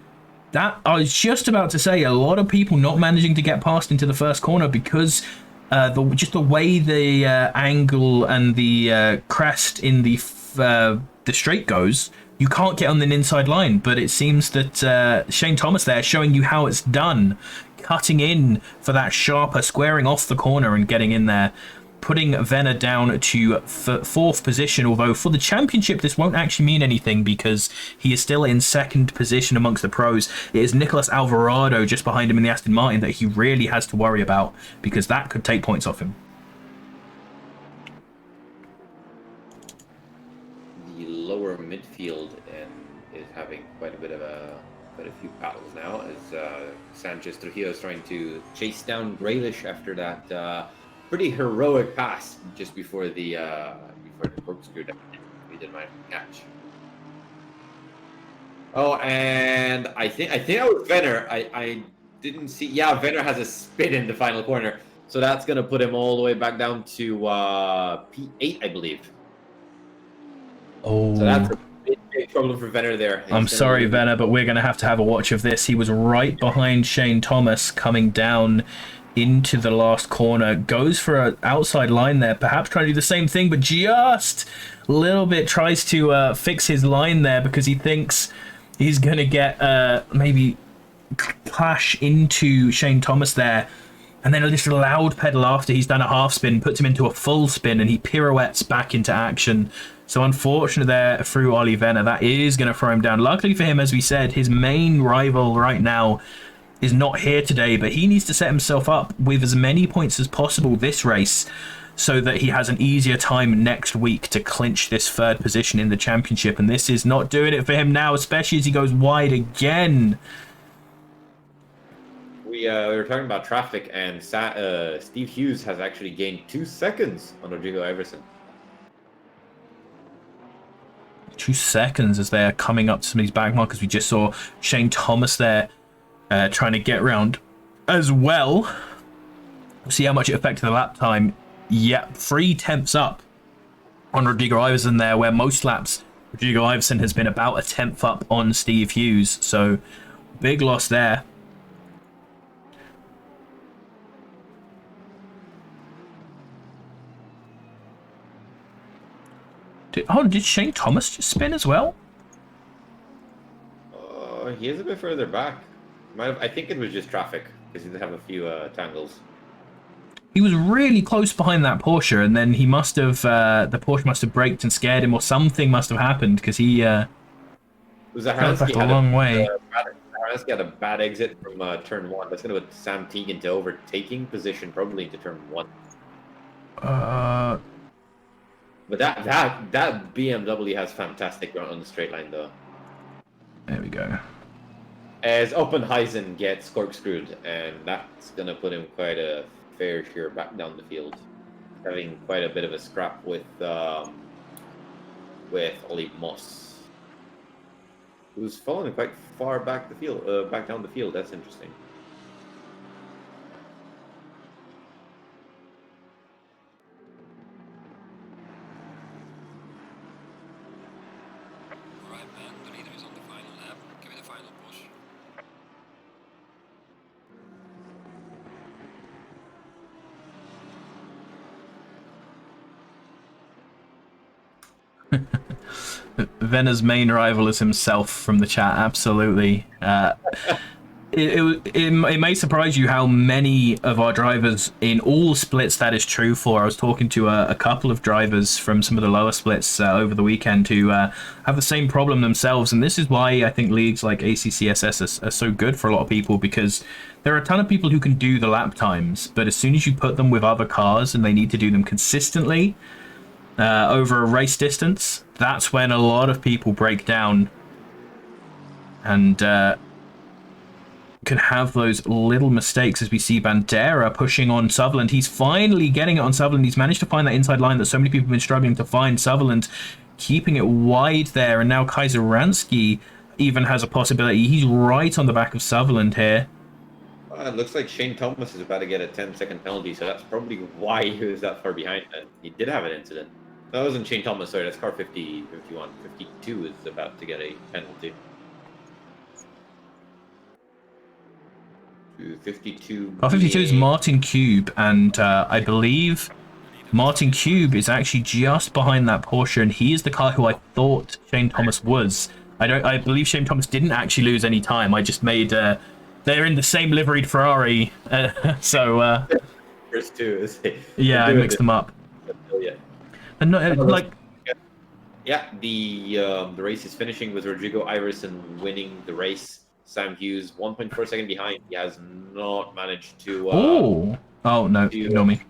I was just about to say, a lot of people not managing to get past into the first corner because just the way the angle and the crest in the straight goes, you can't get on an inside line. But it seems that Shane Thomas there showing you how it's done, cutting in for that sharper, squaring off the corner and getting in there, putting Venner down to fourth position, although for the championship this won't actually mean anything because he is still in second position amongst the pros. It is Nicolas Alvarado just behind him in the Aston Martin that he really has to worry about, because that could take points off him. The lower midfield is having quite a few battles now as Sanchez Trujillo is trying to chase down Graylish after that pretty heroic pass just before the corkscrew that we didn't mind catch. Oh, and I think that was Venner. I didn't see. Yeah, Venner has a spin in the final corner, so that's gonna put him all the way back down to P8, I believe. Oh, so that's a big problem for Venner there. I'm sorry, Venner, but we're gonna have to have a watch of this. He was right behind Shane Thomas coming down into the last corner, goes for an outside line there, perhaps trying to do the same thing, but just a little bit tries to fix his line there because he thinks he's going to get maybe clash into Shane Thomas there, and then a little loud pedal after he's done a half spin puts him into a full spin and he pirouettes back into action. So unfortunate there through Ollie Venner. That is going to throw him down. Luckily for him, as we said, his main rival right now is not here today, but he needs to set himself up with as many points as possible this race so that he has an easier time next week to clinch this third position in the championship. And this is not doing it for him now, especially as he goes wide again. We were talking about traffic, and Steve Hughes has actually gained 2 seconds on Rodrigo Iverson. 2 seconds as they are coming up to some of these back markers. We just saw Shane Thomas there trying to get round as well. See how much it affected the lap time. Yep, 3 tenths up on Rodrigo Iverson there, where most laps Rodrigo Iverson has been about a 10th up on Steve Hughes. So big loss there. Did Shane Thomas just spin as well? He is a bit further back. I think it was just traffic because he did have a few tangles. He was really close behind that Porsche, and then he must have the Porsche must have braked and scared him, or something must have happened because he fell back a long way. Zaharsky had a bad exit from turn 1. That's going to put Sam Teague into overtaking position, probably into turn 1. But that BMW has fantastic run on the straight line, though. There we go. As Oppenheisen gets corkscrewed, and that's going to put him quite a fair share back down the field, having quite a bit of a scrap with Ollie Moss, who's fallen quite far back down the field. That's interesting. Venner's main rival is himself from the chat, absolutely. it may surprise you how many of our drivers in all splits that is true for. I was talking to a couple of drivers from some of the lower splits over the weekend who have the same problem themselves, and this is why I think leagues like ACCSS are so good for a lot of people, because there are a ton of people who can do the lap times, but as soon as you put them with other cars and they need to do them consistently over a race distance, that's when a lot of people break down and can have those little mistakes, as we see Bandera pushing on Sutherland. He's finally getting it on Sutherland. He's managed to find that inside line that so many people have been struggling to find. Sutherland keeping it wide there, and now Kaiser even has a possibility. He's right on the back of Sutherland here. It looks like Shane Thomas is about to get a 10-second penalty, so that's probably why he was that far behind. And he did have an incident. That wasn't Shane Thomas, sorry, that's car 50, 51. 52 is about to get a penalty. 52. 52 is Martin Cube, and I believe Martin Cube is actually just behind that Porsche, and he is the car who I thought Shane Thomas was. I believe Shane Thomas didn't actually lose any time. I just made they're in the same liveried Ferrari, so First two, yeah, I mixed them up. Yeah. And not like. Yeah, the race is finishing with Rodrigo Iverson winning the race. Sam Hughes 1.4 seconds behind. He has not managed to. Oh no, ignore me.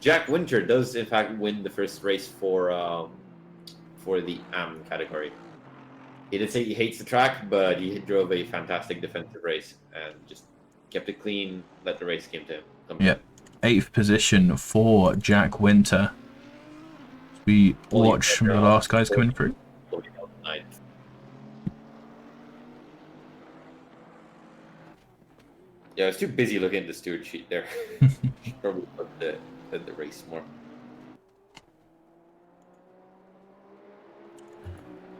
Jack Winter does in fact win the first race for the AM category. He did say he hates the track, but he drove a fantastic defensive race and just kept it clean. Let the race come to him. Yeah, 8th position for Jack Winter. We watch some of the last guys coming through. Yeah, I was too busy looking at the steward sheet there. Probably looked at the race more.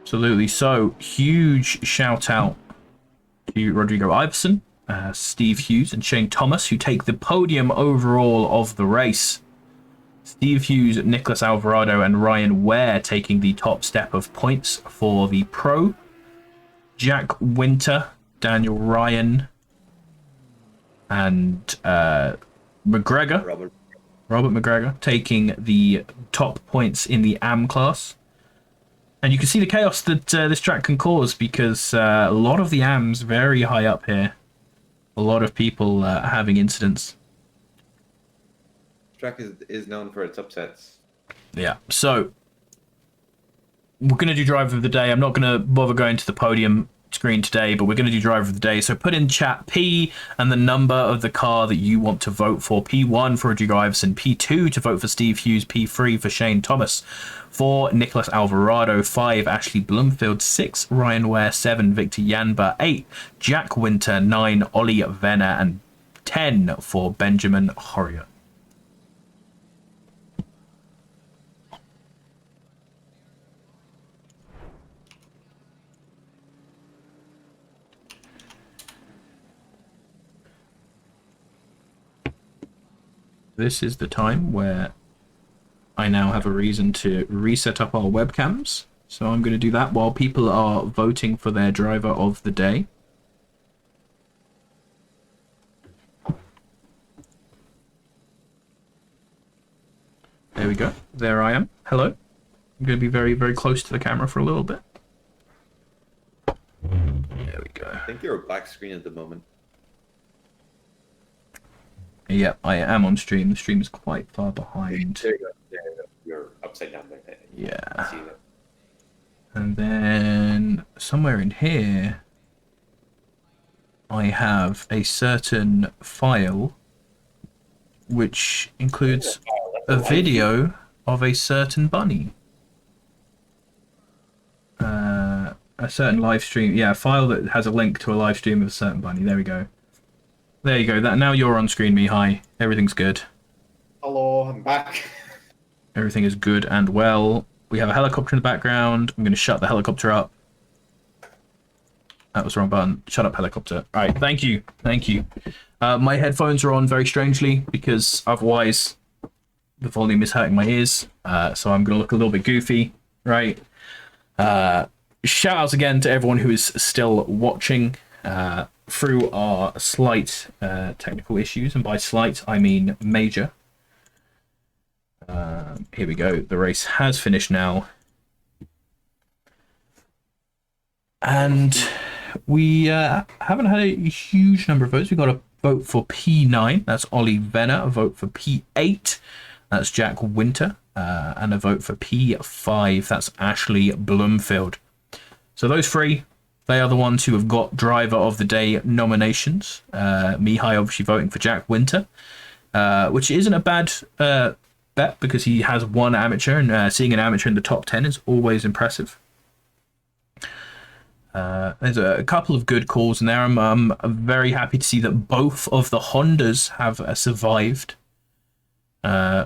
Absolutely. So, huge shout out to Rodrigo Iverson, Steve Hughes, and Shane Thomas, who take the podium overall of the race. Steve Hughes, Nicholas Alvarado, and Ryan Ware taking the top step of points for the Pro. Jack Winter, Daniel Ryan, and McGregor, Robert McGregor, taking the top points in the AM class. And you can see the chaos that this track can cause, because a lot of the AMs very high up here. A lot of people having incidents. This track is known for its upsets. Yeah, so we're going to do driver of the day. I'm not going to bother going to the podium screen today, but we're going to do driver of the day. So put in chat P and the number of the car that you want to vote for. P1 for Rodrigo Iverson, P2 to vote for Steve Hughes, P3 for Shane Thomas, 4 Nicholas Alvarado, 5 Ashley Bloomfield, 6 Ryan Ware, 7 Victor Yanba, 8 Jack Winter, 9 Ollie Venner, and 10 for Benjamin Horrier. This is the time where I now have a reason to reset up our webcams. So I'm going to do that while people are voting for their driver of the day. There we go. There I am. Hello. I'm going to be very, very close to the camera for a little bit. There we go. I think you're a black screen at the moment. Yeah, I am on stream. The stream is quite far behind. There you go. There you go. You're upside down there. Yeah. I see that. And then somewhere in here, I have a certain file which includes a video of a certain bunny. A certain live stream. Yeah, a file that has a link to a live stream of a certain bunny. There we go. There you go. That now you're on screen, Mihai. Everything's good. Hello, I'm back. Everything is good and well. We have a helicopter in the background. I'm going to shut the helicopter up. That was the wrong button. Shut up, helicopter. All right, thank you. Thank you. My headphones are on very strangely, because otherwise the volume is hurting my ears. So I'm going to look a little bit goofy, right? Shout outs again to everyone who is still watching. through our slight technical issues, and by slight I mean major. Here we go. The race has finished now. And we haven't had a huge number of votes. We got a vote for P9. That's Ollie Venner. A vote for P8. That's Jack Winter. And a vote for P5. That's Ashley Bloomfield. So those three, they are the ones who have got Driver of the Day nominations. Mihai obviously voting for Jack Winter, which isn't a bad bet because he has one amateur, and seeing an amateur in the top 10 is always impressive. There's a couple of good calls in there. I'm very happy to see that both of the Hondas have survived.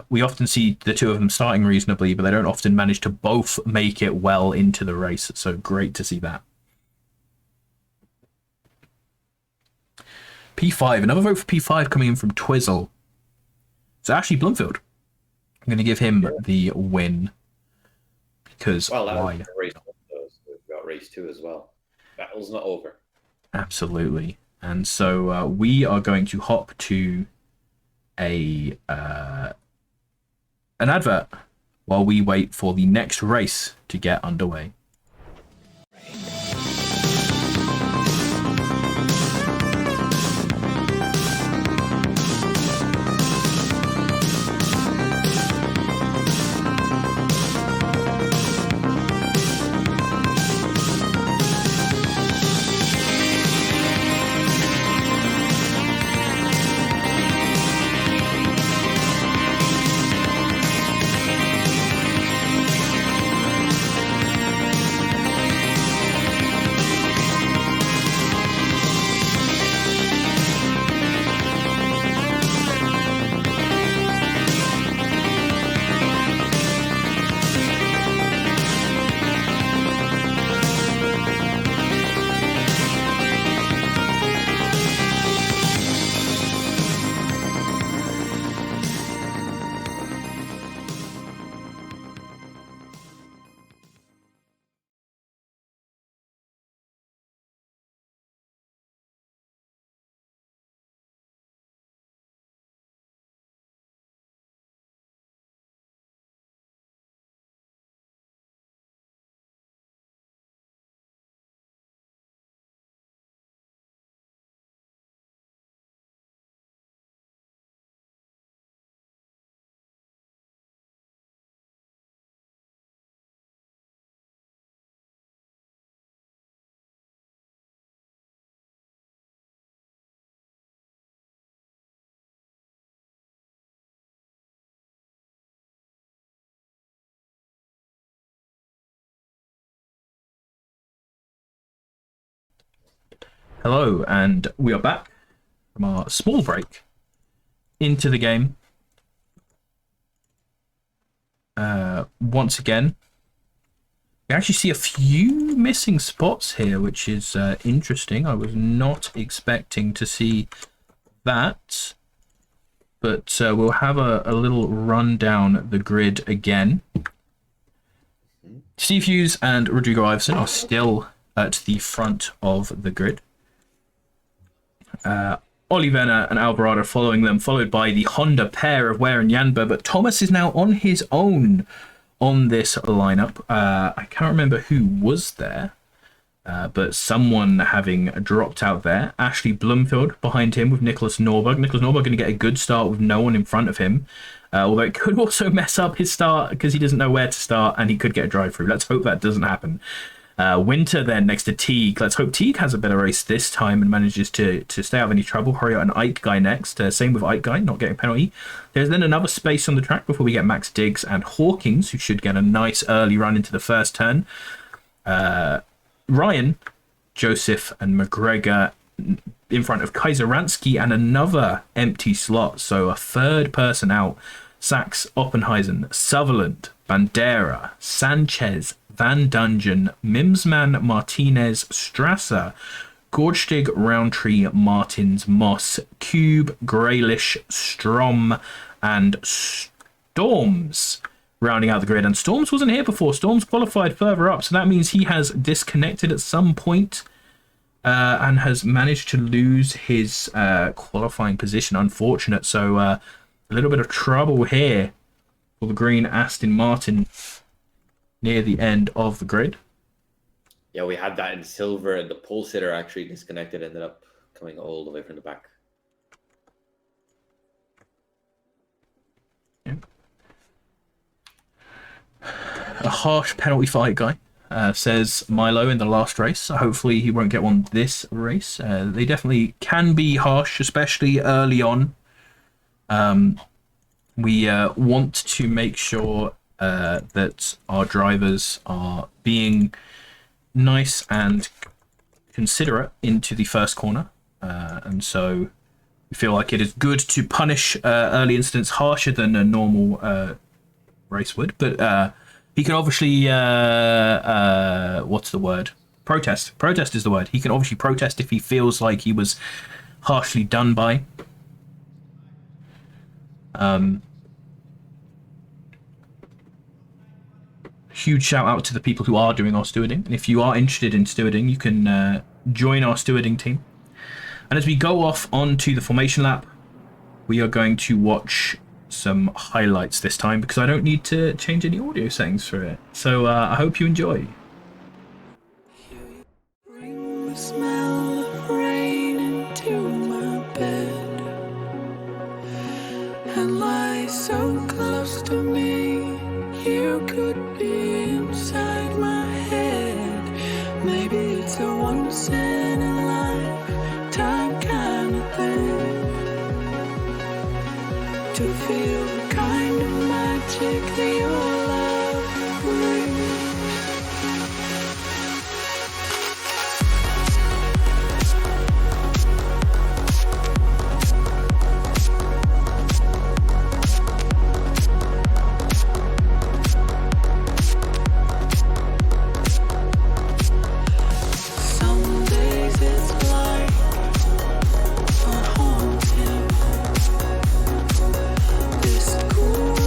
We often see the two of them starting reasonably, but they don't often manage to both make it well into the race. So great to see that. P5, another vote for P5 coming in from Twizzle. It's Ashley Bloomfield. I'm going to give him the win. Because why? We've got race 2 as well. Battle's not over. Absolutely. And so we are going to hop to an advert while we wait for the next race to get underway. Hello, and we are back from our small break into the game. Once again, we actually see a few missing spots here, which is interesting. I was not expecting to see that, but we'll have a little run down the grid again. Steve Hughes and Rodrigo Iverson are still at the front of the grid. Olivena and Alvarado following them, followed by the Honda pair of Ware and Janber, but Thomas is now on his own on this lineup. I can't remember who was there, but someone having dropped out there. Ashley Bloomfield behind him with Nicholas Norberg. Nicholas Norberg going to get a good start with no one in front of him, although it could also mess up his start because he doesn't know where to start and he could get a drive-through. Let's hope that doesn't happen. Winter then next to Teague. Let's hope Teague has a better race this time and manages to stay out of any trouble. Hurry out and Ike Guy next. Same with Ike Guy, not getting a penalty. There's then another space on the track before we get Max Diggs and Hawkins, who should get a nice early run into the first turn. Ryan, Joseph and McGregor in front of Kaiseransky and another empty slot. So a third person out. Sachs, Oppenheisen, Sutherland, Bandera, Sanchez, Van Dungen, Mimsman, Martinez, Strasser, Gorgstig, Roundtree, Martins, Moss, Cube, Graylish, Strom, and Storms rounding out the grid. And Storms wasn't here before. Storms qualified further up, so that means he has disconnected at some point. and has managed to lose his qualifying position. Unfortunate. So a little bit of trouble here for the green Aston Martin near the end of the grid. Yeah, we had that in silver, and the pole sitter actually disconnected, ended up coming all the way from the back. Yeah. A harsh penalty fight, guy. Says Milo in the last race. Hopefully he won't get one this race. They definitely can be harsh, especially early on. We want to make sure that our drivers are being nice and considerate into the first corner. And so we feel like it is good to punish early incidents harsher than a normal race would. But he can obviously, what's the word? Protest. Protest is the word. He can obviously protest if he feels like he was harshly done by. Huge shout out to the people who are doing our stewarding. And if you are interested in stewarding, you can join our stewarding team. And as we go off onto the formation lap, we are going to watch some highlights this time because I don't need to change any audio settings for it. So I hope you enjoy. Bring the smell of rain into my bed and lie so close to me. You could be inside my head. Maybe it's a once in a lifetime kind of thing to feel the kind of magic that your love brings. Some days it's like a haunting. This cool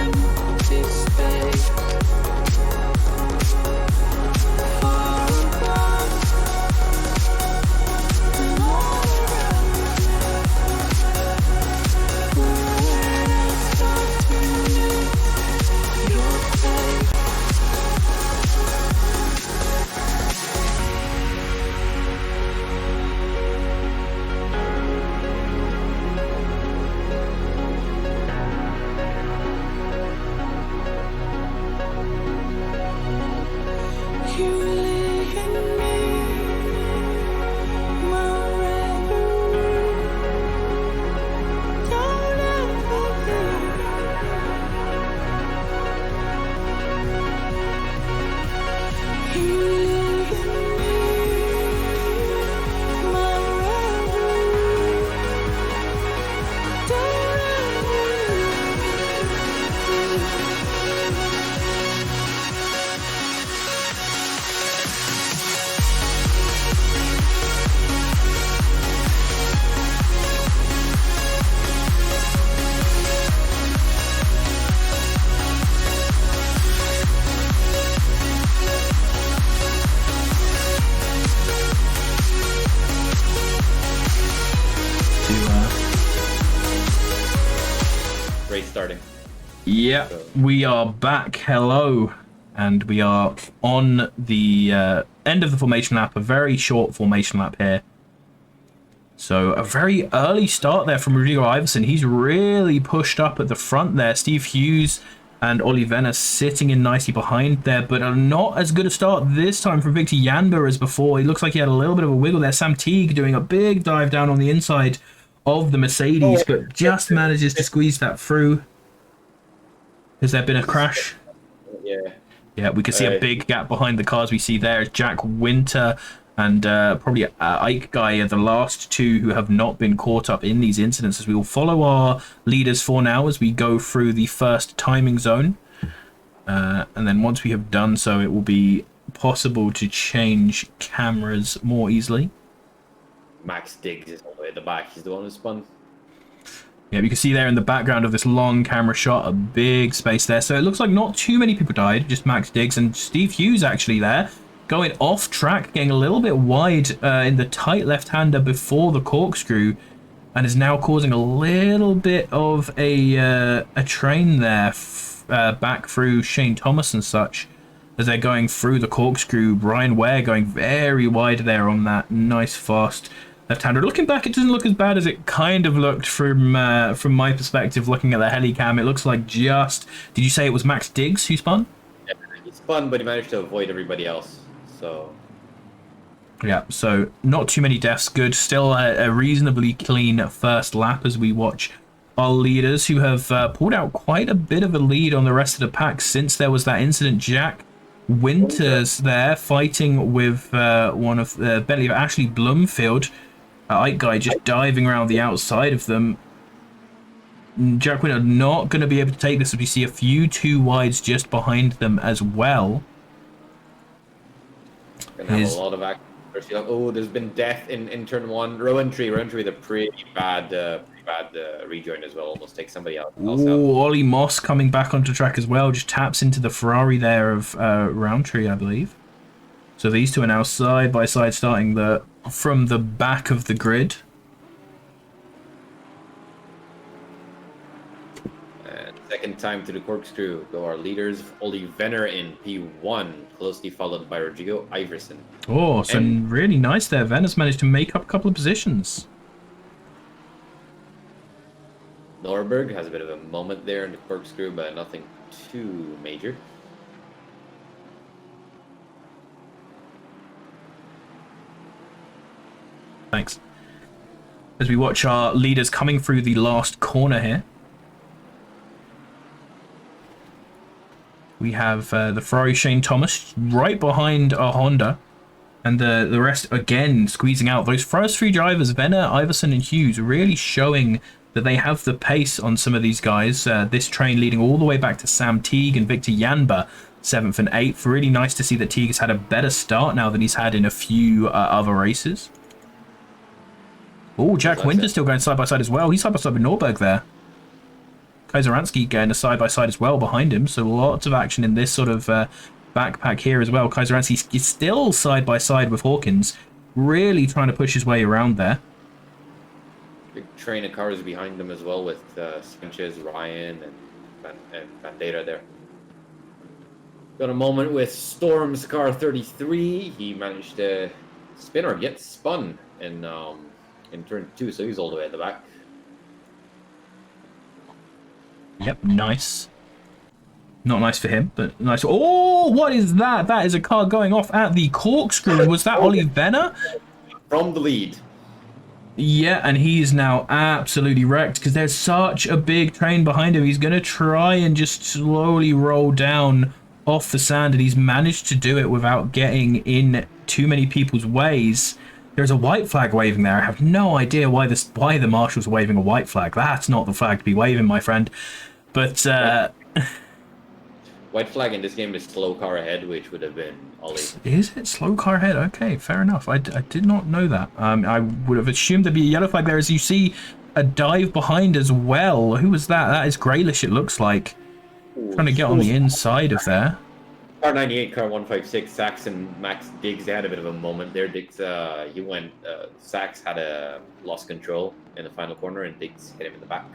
empty space, far above and all around me. When I start to miss your face. You live in me, my reverie. Don't ever leave. You live in me, my reverie. Don't ever leave. Race starting. Yeah, we are back. Hello. And we are on the end of the formation lap, a very short formation lap here. So a very early start there from Rodrigo Iverson. He's really pushed up at the front there. Steve Hughes and Olivena sitting in nicely behind there, but not as good a start this time from Victor Janber as before. He looks like he had a little bit of a wiggle there. Sam Teague doing a big dive down on the inside of the Mercedes, but just manages to squeeze that through. Has there been a crash? Yeah. Yeah, we can see a big gap behind the cars we see there. Jack Winter and probably Ike Guy are the last two who have not been caught up in these incidents, as we will follow our leaders for now as we go through the first timing zone. And then once we have done so, it will be possible to change cameras more easily. Max Diggs is all the way at the back. He's the one who spun. Yeah, you can see there in the background of this long camera shot, a big space there. So it looks like not too many people died, just Max Diggs and Steve Hughes actually there. going off track, getting a little bit wide in the tight left-hander before the corkscrew, and is now causing a little bit of a train there back through Shane Thomas and such as they're going through the corkscrew. Brian Ware going very wide there on that nice fast left-hander. Looking back, it doesn't look as bad as it kind of looked from my perspective. Looking at the helicam, it looks like just. Did you say it was Max Diggs who spun? Yeah, he spun, but he managed to avoid everybody else. So. Yeah, so not too many deaths. Good. Still a reasonably clean first lap as we watch our leaders who have pulled out quite a bit of a lead on the rest of the pack since there was that incident. Jack Winters there fighting with one of Bentley, Ashley Bloomfield. Ike Guy just diving around the outside of them. Jack Winter not going to be able to take this as we see a few two wides just behind them as well. Gonna have a lot of action. Oh, there's been death in turn one. Rowan Tree with a pretty bad rejoin as well. Almost takes somebody else out. Ollie Moss coming back onto track as well. Just taps into the Ferrari there of Roundtree, I believe. So these two are now side by side, starting from the back of the grid. And second time to the corkscrew go our leaders. Ollie Venner in P1, closely followed by Rodrigo Iverson. Oh, so really nice there. Venner's managed to make up a couple of positions. Norberg has a bit of a moment there in the corkscrew, but nothing too major. Thanks. As we watch our leaders coming through the last corner here. We have the Ferrari Shane Thomas right behind our Honda. And the rest, again, squeezing out. Those first three drivers, Venner, Iverson, and Hughes, really showing that they have the pace on some of these guys. This train leading all the way back to Sam Teague and Victor Yanba, 7th and 8th. Really nice to see that Teague has had a better start now than he's had in a few other races. Oh, Jack Winter's still going side by side as well. He's side by side with Norberg there. Kaiseransky getting a side by side as well behind him. So lots of action in this sort of backpack here as well. Kaiseransky is still side by side with Hawkins, really trying to push his way around there. Big train of cars behind them as well with Sanchez, Ryan, and Bandera there. Got a moment with Storm's car 33. He managed to spin or get spun in turn 2, so he's all the way at the back. Yep, nice. Not nice for him, but nice. Oh, what is that? That is a car going off at the corkscrew. Was that Ollie Venner? From the lead. Yeah, and he's now absolutely wrecked because there's such a big train behind him. He's going to try and just slowly roll down off the sand, and he's managed to do it without getting in too many people's ways. There's a white flag waving there. I have no idea why the marshal's waving a white flag. That's not the flag to be waving, my friend. But white flag in this game is slow car ahead, which would have been Ollie. Is it slow car ahead? Okay, fair enough. I did not know that. I would have assumed there'd be a yellow flag there, as you see a dive behind as well. Who was that? That is Graylish, it looks like. Trying to get on the inside of there. Car 98, car 156, Sachs and Max Diggs, they had a bit of a moment there. Diggs, Sachs had lost control in the final corner, and Diggs hit him in the back.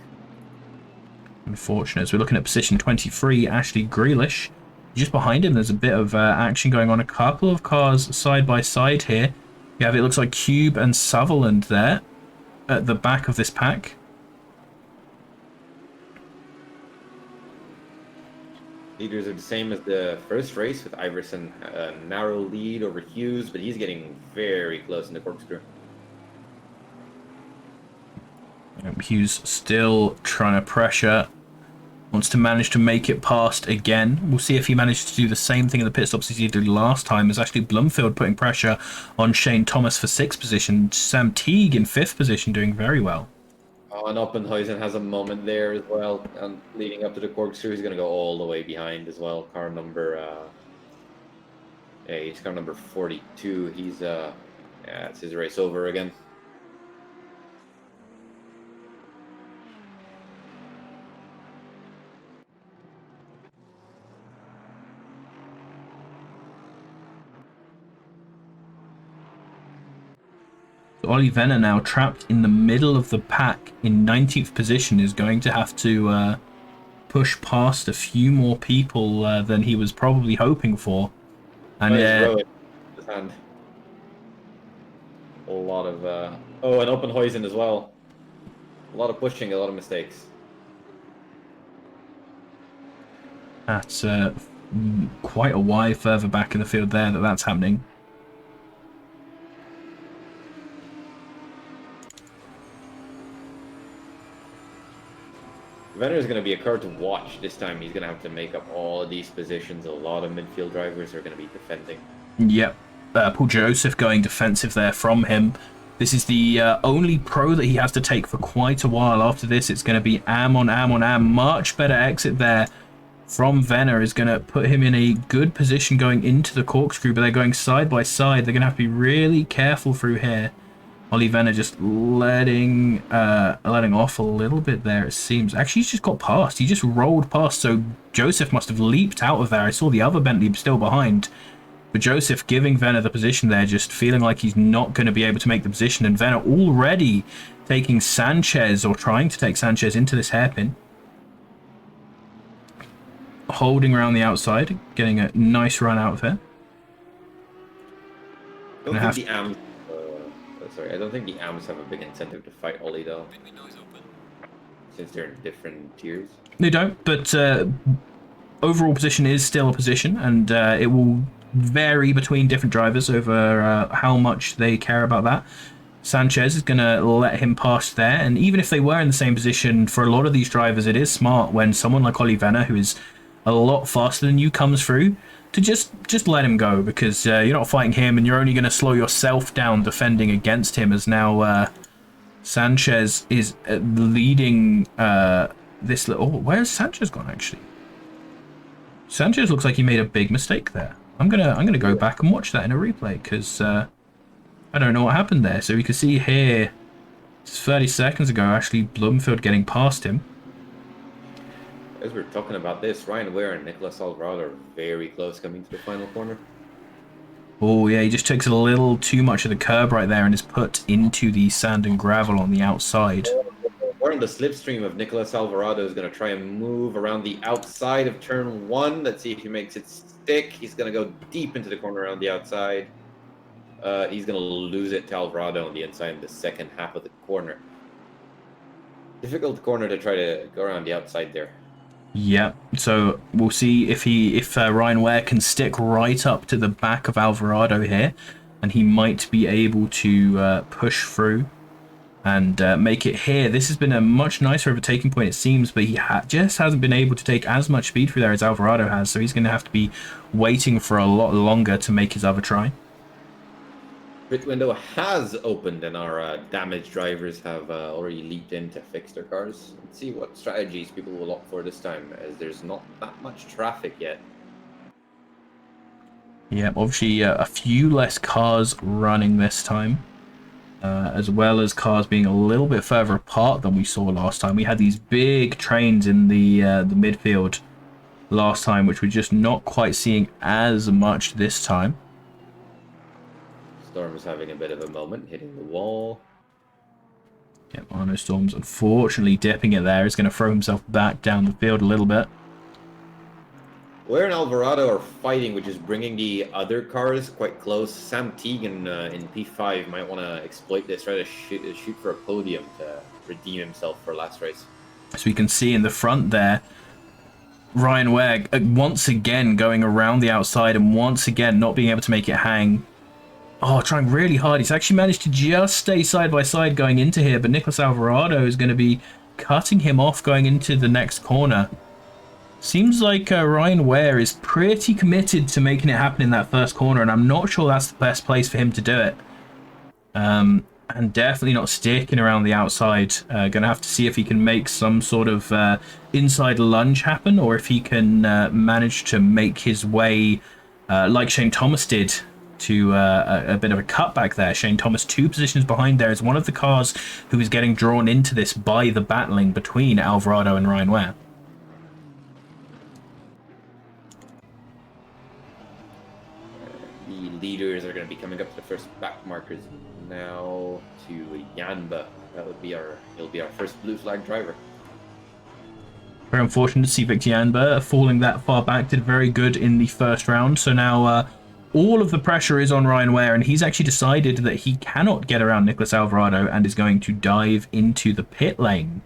Unfortunate. So we're looking at position 23, Ashley Grealish. Just behind him, there's a bit of action going on. A couple of cars side by side here. You have, it looks like Cube and Sutherland there at the back of this pack. Leaders are the same as the first race, with Iverson a narrow lead over Hughes, but he's getting very close in the corkscrew. Hughes still trying to pressure. Wants to manage to make it past again. We'll see if he manages to do the same thing in the pit stops as he did last time. As actually Bloomfield putting pressure on Shane Thomas for 6th position. Sam Teague in 5th position doing very well. Oh, and Oppenhuisen has a moment there as well. And leading up to the corkscrew, he's going to go all the way behind as well. Car number, he's car number 42. He's, it's his race over again. Ollie Venner now trapped in the middle of the pack in 19th position is going to have to push past a few more people than he was probably hoping for. And his hand. A lot of and open Hoisin as well. A lot of pushing, a lot of mistakes. That's quite a while further back in the field there that's happening. Venner is going to be a car to watch this time. He's going to have to make up all of these positions. A lot of midfield drivers are going to be defending. Yep. Paul Joseph going defensive there from him. This is the only pro that he has to take for quite a while. After this, it's going to be Am on Am on Am. Much better exit there from Venner is going to put him in a good position going into the corkscrew, but they're going side by side. They're going to have to be really careful through here. Ollie Venner just letting off a little bit there, it seems. Actually, he's just got past. He just rolled past, so Joseph must have leaped out of there. I saw the other Bentley still behind. But Joseph giving Venner the position there, just feeling like he's not going to be able to make the position. And Venner already taking Sanchez, or trying to take Sanchez into this hairpin. Holding around the outside, getting a nice run out of here. I don't think the AMs have a big incentive to fight Ollie though, since they're in different tiers. They don't, but overall position is still a position, and it will vary between different drivers over how much they care about that. Sanchez is going to let him pass there, and even if they were in the same position, for a lot of these drivers, it is smart when someone like Ollie Venner, who is a lot faster than you, comes through, to just let him go, because you're not fighting him, and you're only going to slow yourself down defending against him, as now Sanchez is leading this little... Oh, where's Sanchez gone, actually? Sanchez looks like he made a big mistake there. I'm gonna go back and watch that in a replay, because I don't know what happened there. So we can see here, 30 seconds ago, actually Bloomfield getting past him. As we're talking about this, Ryan Ware and Nicholas Alvarado are very close coming to the final corner. Oh yeah, he just takes a little too much of the curb right there and is put into the sand and gravel on the outside. We're in the slipstream of Nicholas Alvarado is going to try and move around the outside of turn 1. Let's see if he makes it stick. He's going to go deep into the corner around the outside. He's going to lose it to Alvarado on the inside in the second half of the corner. Difficult corner to try to go around the outside there. Yeah, so we'll see if Ryan Ware can stick right up to the back of Alvarado here, and he might be able to push through and make it here. This has been a much nicer overtaking point, it seems, but he just hasn't been able to take as much speed through there as Alvarado has, so he's going to have to be waiting for a lot longer to make his other try. Pit window has opened, and our damaged drivers have already leaped in to fix their cars. Let's see what strategies people will opt for this time, as there's not that much traffic yet. Yeah, obviously a few less cars running this time. As well as cars being a little bit further apart than we saw last time. We had these big trains in the midfield last time, which we're just not quite seeing as much this time. Storm's having a bit of a moment, hitting the wall. Yep, Arno Storm's unfortunately dipping it there. He's going to throw himself back down the field a little bit. Ware and Alvarado are fighting, which is bringing the other cars quite close. Sam Teagan in P5 might want to exploit this, try to shoot for a podium to redeem himself for last race. So we can see in the front there, Ryan Ware once again going around the outside and once again not being able to make it hang. Oh, trying really hard. He's actually managed to just stay side by side going into here, but Nicholas Alvarado is going to be cutting him off going into the next corner. Seems like Ryan Ware is pretty committed to making it happen in that first corner, and I'm not sure that's the best place for him to do it. And definitely not sticking around the outside. Gonna have to see if he can make some sort of inside lunge happen, or if he can manage to make his way, like Shane Thomas did, to a bit of a cutback there. Shane Thomas 2 positions behind there is one of the cars who is getting drawn into this by the battling between Alvarado and Ryan Ware. The leaders are going to be coming up to the first back markers now to Yanba. He'll be our first blue flag driver. Very unfortunate to see Victor Yanber falling that far back. Did very good in the first round. So now all of the pressure is on Ryan Ware, and he's actually decided that he cannot get around Nicholas Alvarado and is going to dive into the pit lane.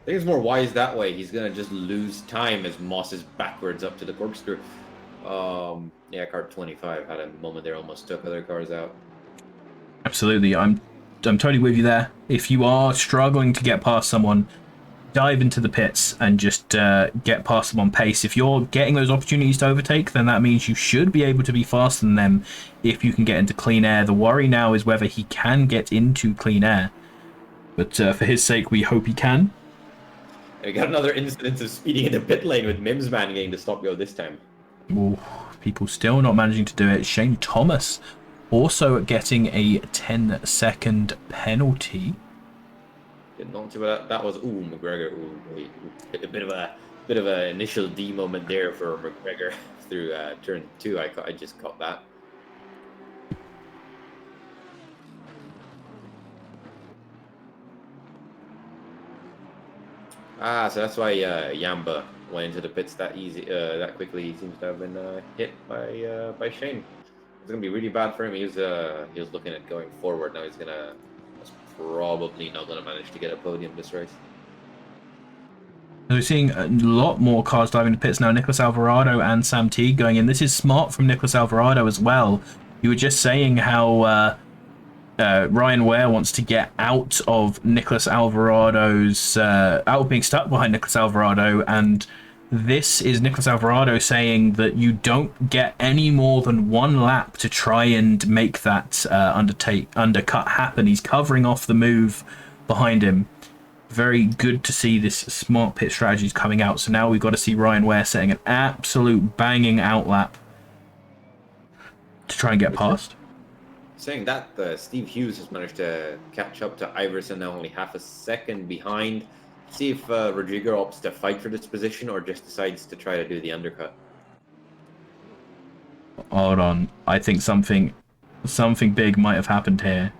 I think it's more wise that way. He's going to just lose time as Moss is backwards up to the corkscrew. Yeah, car 25 had a moment there, almost took other cars out. Absolutely. I'm totally with you there. If you are struggling to get past someone, dive into the pits and just get past them on pace. If you're getting those opportunities to overtake, then that means you should be able to be faster than them if you can get into clean air. The worry now is whether he can get into clean air. But for his sake, we hope he can. We got another incident of speeding in the pit lane with Mimsman getting the stop go this time. Ooh, people still not managing to do it. Shane Thomas also getting a 10-second penalty. Didn't know that was McGregor. A bit of a initial D moment there for McGregor through turn 2. I just caught that. So that's why Yamba went into the pits that quickly. He seems to have been hit by Shane. It's gonna be really bad for him. He was looking at going forward. Now he's probably not gonna manage to get a podium this race. We're seeing a lot more cars diving the pits now. Nicholas Alvarado and Sam Teague going in. This is smart from Nicholas Alvarado as well. You were just saying how Ryan Ware wants to get out of Nicholas Alvarado's out of being stuck behind Nicholas Alvarado, and this is Nicholas Alvarado saying that you don't get any more than one lap to try and make that undercut happen. He's covering off the move behind him. Very good to see this smart pit strategies coming out. So now we've got to see Ryan Ware setting an absolute banging out lap to try and get past. Saying that, Steve Hughes has managed to catch up to Iverson, now only half a second behind. See if Rodrigo opts to fight for this position or just decides to try to do the undercut. Hold on. I think something big might have happened here.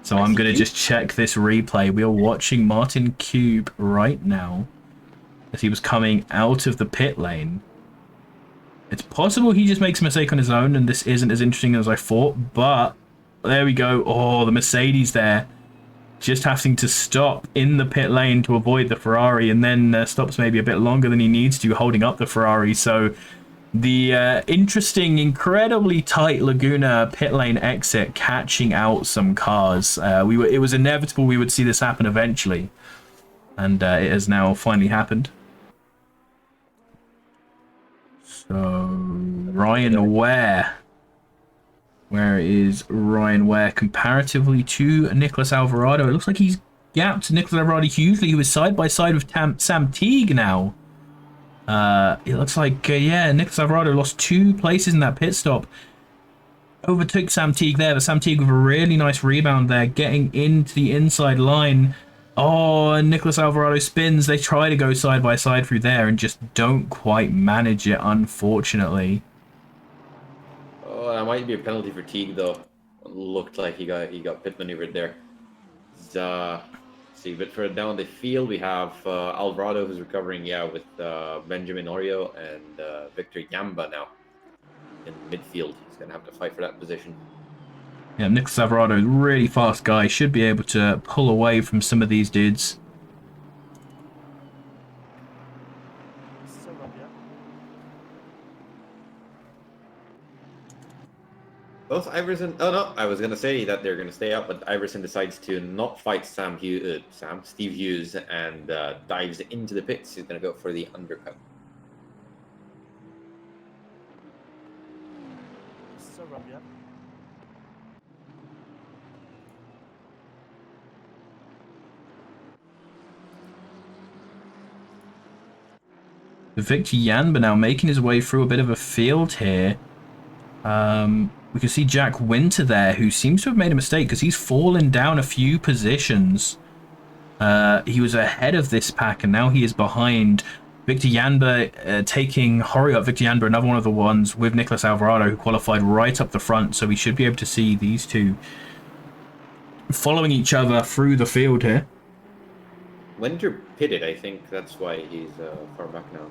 So I'm going to just check this replay. We are watching Martin Cube right now as he was coming out of the pit lane. It's possible he just makes a mistake on his own and this isn't as interesting as I thought, but there we go. Oh, the Mercedes there. Just having to stop in the pit lane to avoid the Ferrari, and then stops maybe a bit longer than he needs to, holding up the Ferrari. So the interesting, incredibly tight Laguna pit lane exit catching out some cars. It was inevitable we would see this happen eventually, and it has now finally happened. So Ryan Ware. Where is Ryan Ware comparatively to Nicholas Alvarado? It looks like he's gapped Nicholas Alvarado hugely. He was side by side with Sam Teague now. It looks like, yeah, Nicholas Alvarado lost 2 places in that pit stop. Overtook Sam Teague there, but Sam Teague with a really nice rebound there, getting into the inside line. Oh, and Nicholas Alvarado spins. They try to go side by side through there and just don't quite manage it, unfortunately. Oh, that might be a penalty for Teague, though. Looked like he got pit maneuvered there. See, a bit further down the field, we have Alvarado, who's recovering, with Benjamin Orio and Victor Yamba now in midfield. He's going to have to fight for that position. Yeah, Nicholas Alvarado is a really fast guy. Should be able to pull away from some of these dudes. Both Iverson... Oh, no. I was going to say that they're going to stay up, but Iverson decides to not fight Steve Hughes, and dives into the pits. He's going to go for the undercut. Victor Yanba now making his way through a bit of a field here. We can see Jack Winter there, who seems to have made a mistake because he's fallen down a few positions. He was ahead of this pack, and now he is behind Victor Janber taking hurry up. Victor Janber, another one of the ones with Nicholas Alvarado, who qualified right up the front. So we should be able to see these two following each other through the field here. Winter pitted, I think that's why he's far back now.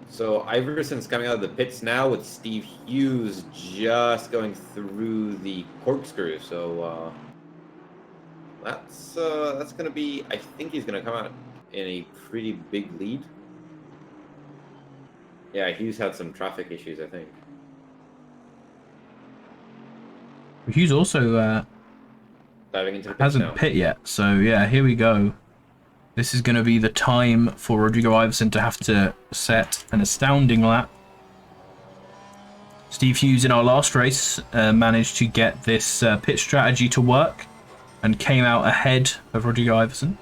So Iverson's coming out of the pits now with Steve Hughes just going through the corkscrew. So that's going to be. I think he's going to come out in a pretty big lead. Yeah, Hughes had some traffic issues, I think. Hughes also Diving into the pits hasn't now. pit yet. So yeah, here we go. This is going to be the time for Rodrigo Iverson to have to set an astounding lap. Steve Hughes in our last race managed to get this pit strategy to work and came out ahead of Rodrigo Iverson.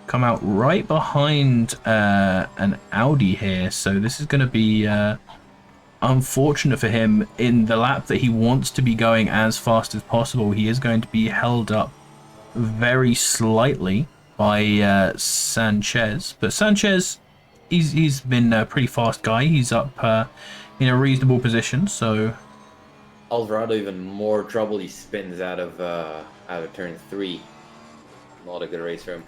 Come out right behind an Audi here, so this is going to be unfortunate for him. In the lap that he wants to be going as fast as possible, he is going to be held up very slightly by Sanchez. But Sanchez, he's been a pretty fast guy. He's up in a reasonable position, so Alvarado even more trouble. He spins out of turn 3. Not a good race for him.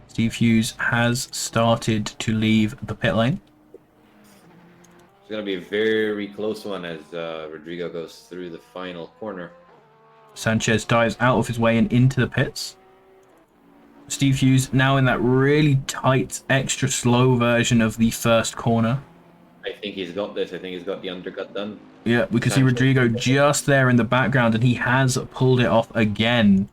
Steve Hughes has started to leave the pit lane. It's going to be a very close one as Rodrigo goes through the final corner. Sanchez dives out of his way and into the pits. Steve Hughes now in that really tight, extra slow version of the first corner. I think he's got this. I think he's got the undercut done. Yeah, we can see Rodrigo just there in the background, and he has pulled it off again.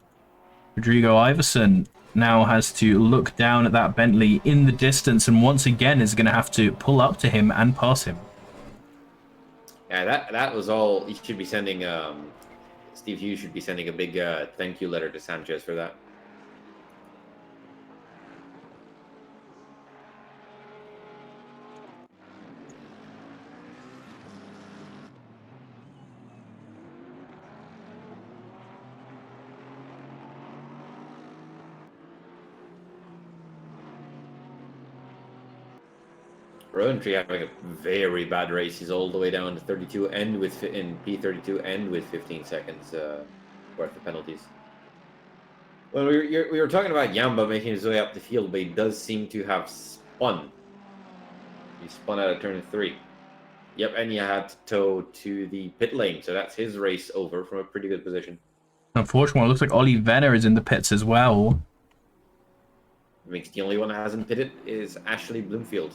Rodrigo Iverson now has to look down at that Bentley in the distance, and once again is going to have to pull up to him and pass him. Yeah, that was all. He should be sending. Steve Hughes should be sending a big thank you letter to Sanchez for that. Rowantree having a very bad race. He's all the way down to 32 and with in P32 and with 15 seconds worth of penalties. Well, we were talking about Yamba making his way up the field, but he does seem to have spun. He spun out of turn 3. Yep, and he had to tow to the pit lane, so that's his race over from a pretty good position. Unfortunately, it looks like Ollie Venner is in the pits as well. I think the only one that hasn't pitted is Ashley Bloomfield.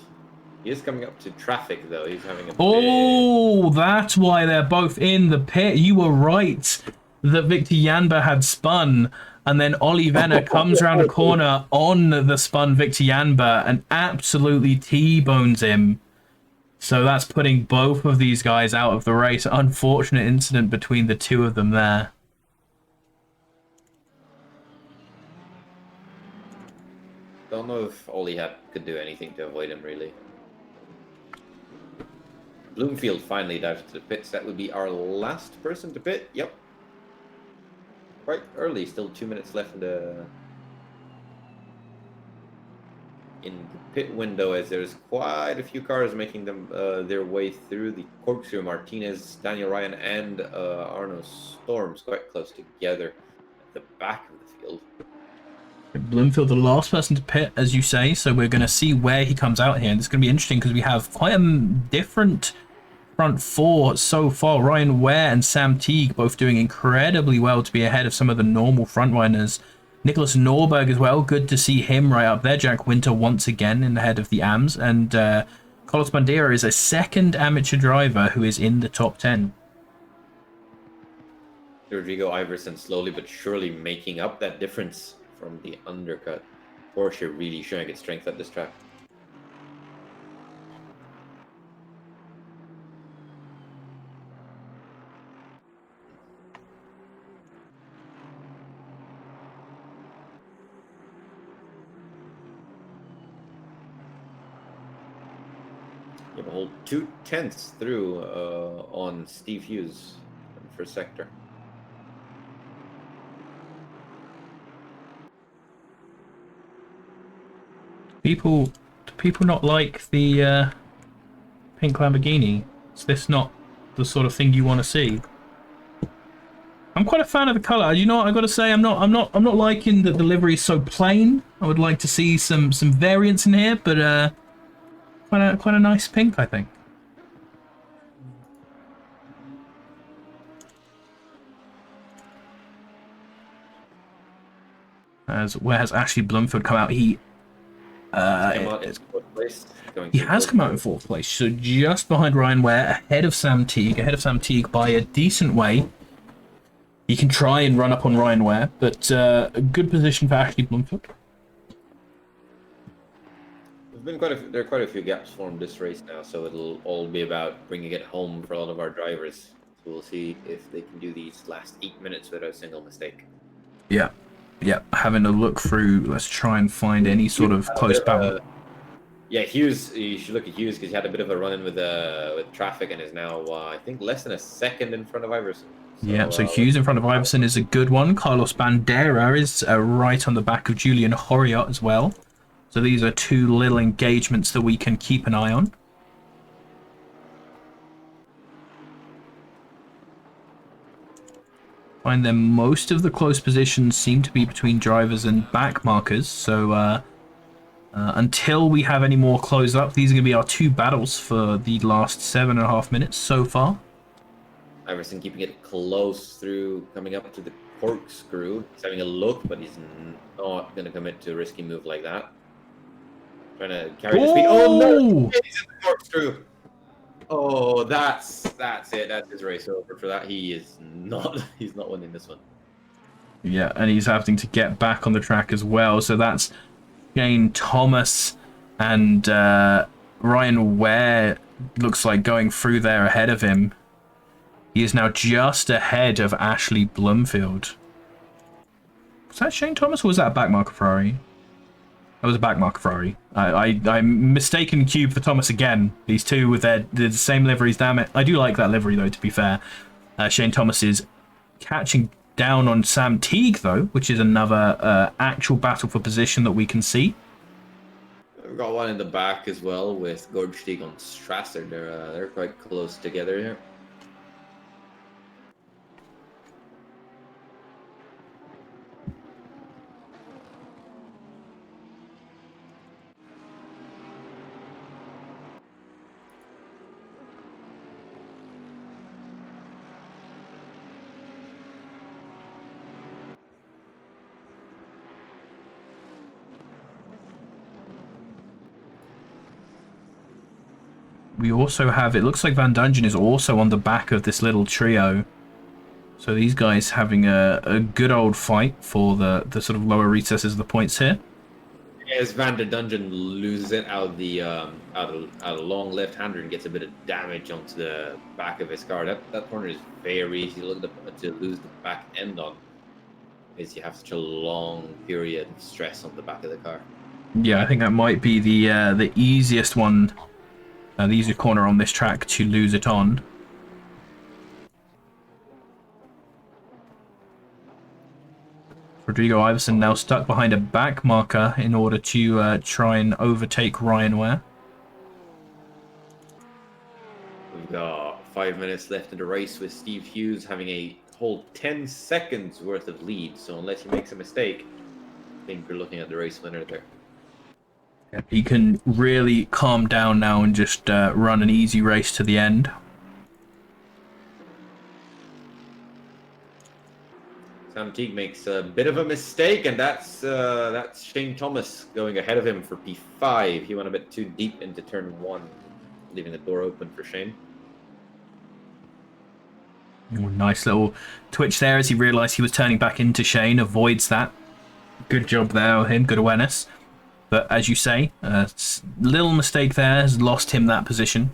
He is coming up to traffic, though. He's having a Oh, that's why they're both in the pit. You were right that Victor Janber had spun, and then Ollie Venner comes around a corner on the spun Victor Janber and absolutely T-bones him. So that's putting both of these guys out of the race. Unfortunate incident between the two of them there. Don't know if Ollie could do anything to avoid him, really. Bloomfield finally dives to the pits. That would be our last person to pit. Yep. Quite early. Still 2 minutes left in the pit window, as there's quite a few cars making them their way through the corkscrew. Martinez, Daniel Ryan, and Arno Storms quite close together at the back of the field. Bloomfield, the last person to pit, as you say, so we're going to see where he comes out here. And it's going to be interesting because we have quite a different front four so far. Ryan Ware and Sam Teague both doing incredibly well to be ahead of some of the normal front runners. Nicholas Norberg as well, good to see him right up there. Jack Winter once again in the head of the AMs. And Carlos Bandera is a second amateur driver who is in the top 10. Rodrigo Iverson slowly but surely making up that difference from the undercut. Porsche really showing its strength at this track. You have a whole 2/10 through on Steve Hughes for sector. Do people not like the pink Lamborghini? Is this not the sort of thing you want to see? I'm quite a fan of the color. You know what I got to say? I'm not liking that the livery is so plain. I would like to see some variance in here, but quite a nice pink, I think. Where has Ashley Blumfield come out? He has come out in fourth place, so just behind Ryan Ware, ahead of Sam Teague by a decent way. He can try and run up on Ryan Ware, but a good position for Ashley Blumfield. There are quite a few gaps formed this race now, so it'll all be about bringing it home for a lot of our drivers. So we'll see if they can do these last 8 minutes without a single mistake. Yeah. Having a look through, let's try and find any sort of close battle. Hughes. You should look at Hughes because he had a bit of a run-in with traffic and is now, I think, less than a second in front of Iverson. So Hughes in front of Iverson is a good one. Carlos Bandera is right on the back of Julian Horiot as well. So these are two little engagements that we can keep an eye on. Find them most of the close positions seem to be between drivers and back markers. So until we have any more close up, these are going to be our two battles for the last 7.5 minutes so far. Iverson keeping it close through, coming up to the corkscrew. He's having a look, but he's not going to commit to a risky move like that. Trying to carry the speed. Oh no! He's in the corkscrew. Oh, that's it. That's his race over for that. He's not winning this one. Yeah, and he's having to get back on the track as well. So that's Shane Thomas and Ryan Ware looks like going through there ahead of him. He is now just ahead of Ashley Blumfield. Was that Shane Thomas or was that a backmarker Ferrari? That was a backmarker Ferrari. I'm mistaken Cube for Thomas again. These two with the same liveries, damn it. I do like that livery though, to be fair. Shane Thomas is catching down on Sam Teague though, which is another actual battle for position that we can see. We've got one in the back as well with Gorge Teague on Strasser. They're quite close together here. We also have, it looks like Van Dungeon is also on the back of this little trio. So these guys having a good old fight for the sort of lower recesses of the points here. As Van der Dungeon loses it out of the long left-hander and gets a bit of damage onto the back of his car. That corner is very easy to lose the back end on, because you have such a long period of stress on the back of the car. Yeah, I think that might be the easiest one. The easiest corner on this track to lose it on. Rodrigo Iverson now stuck behind a back marker in order to try and overtake Ryan Ware. We've got 5 minutes left in the race with Steve Hughes having a whole 10 seconds worth of lead. So unless he makes a mistake, I think we're looking at the race winner there. He can really calm down now and just run an easy race to the end. Sam Teague makes a bit of a mistake, and that's Shane Thomas going ahead of him for P5. He went a bit too deep into turn 1, leaving the door open for Shane. Ooh, nice little twitch there as he realised he was turning back into Shane. Avoids that. Good job there of him. Good awareness. But as you say, little mistake there has lost him that position.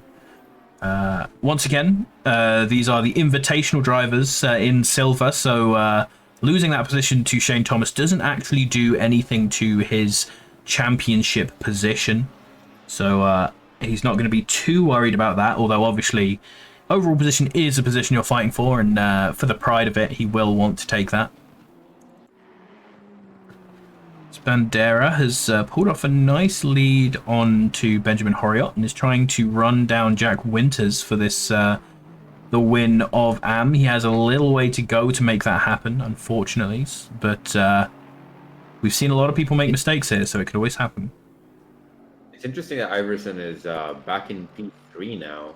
Once again, these are the invitational drivers in silver, so losing that position to Shane Thomas doesn't actually do anything to his championship position. So He's not going to be too worried about that, although obviously overall position is a position you're fighting for, and for the pride of it, he will want to take that. Bandera has pulled off a nice lead on to Benjamin Horiot and is trying to run down Jack Winters for this the win of AM. He has a little way to go to make that happen, unfortunately, but we've seen a lot of people make mistakes here, so it could always happen. It's interesting that Iverson is back in P3 now.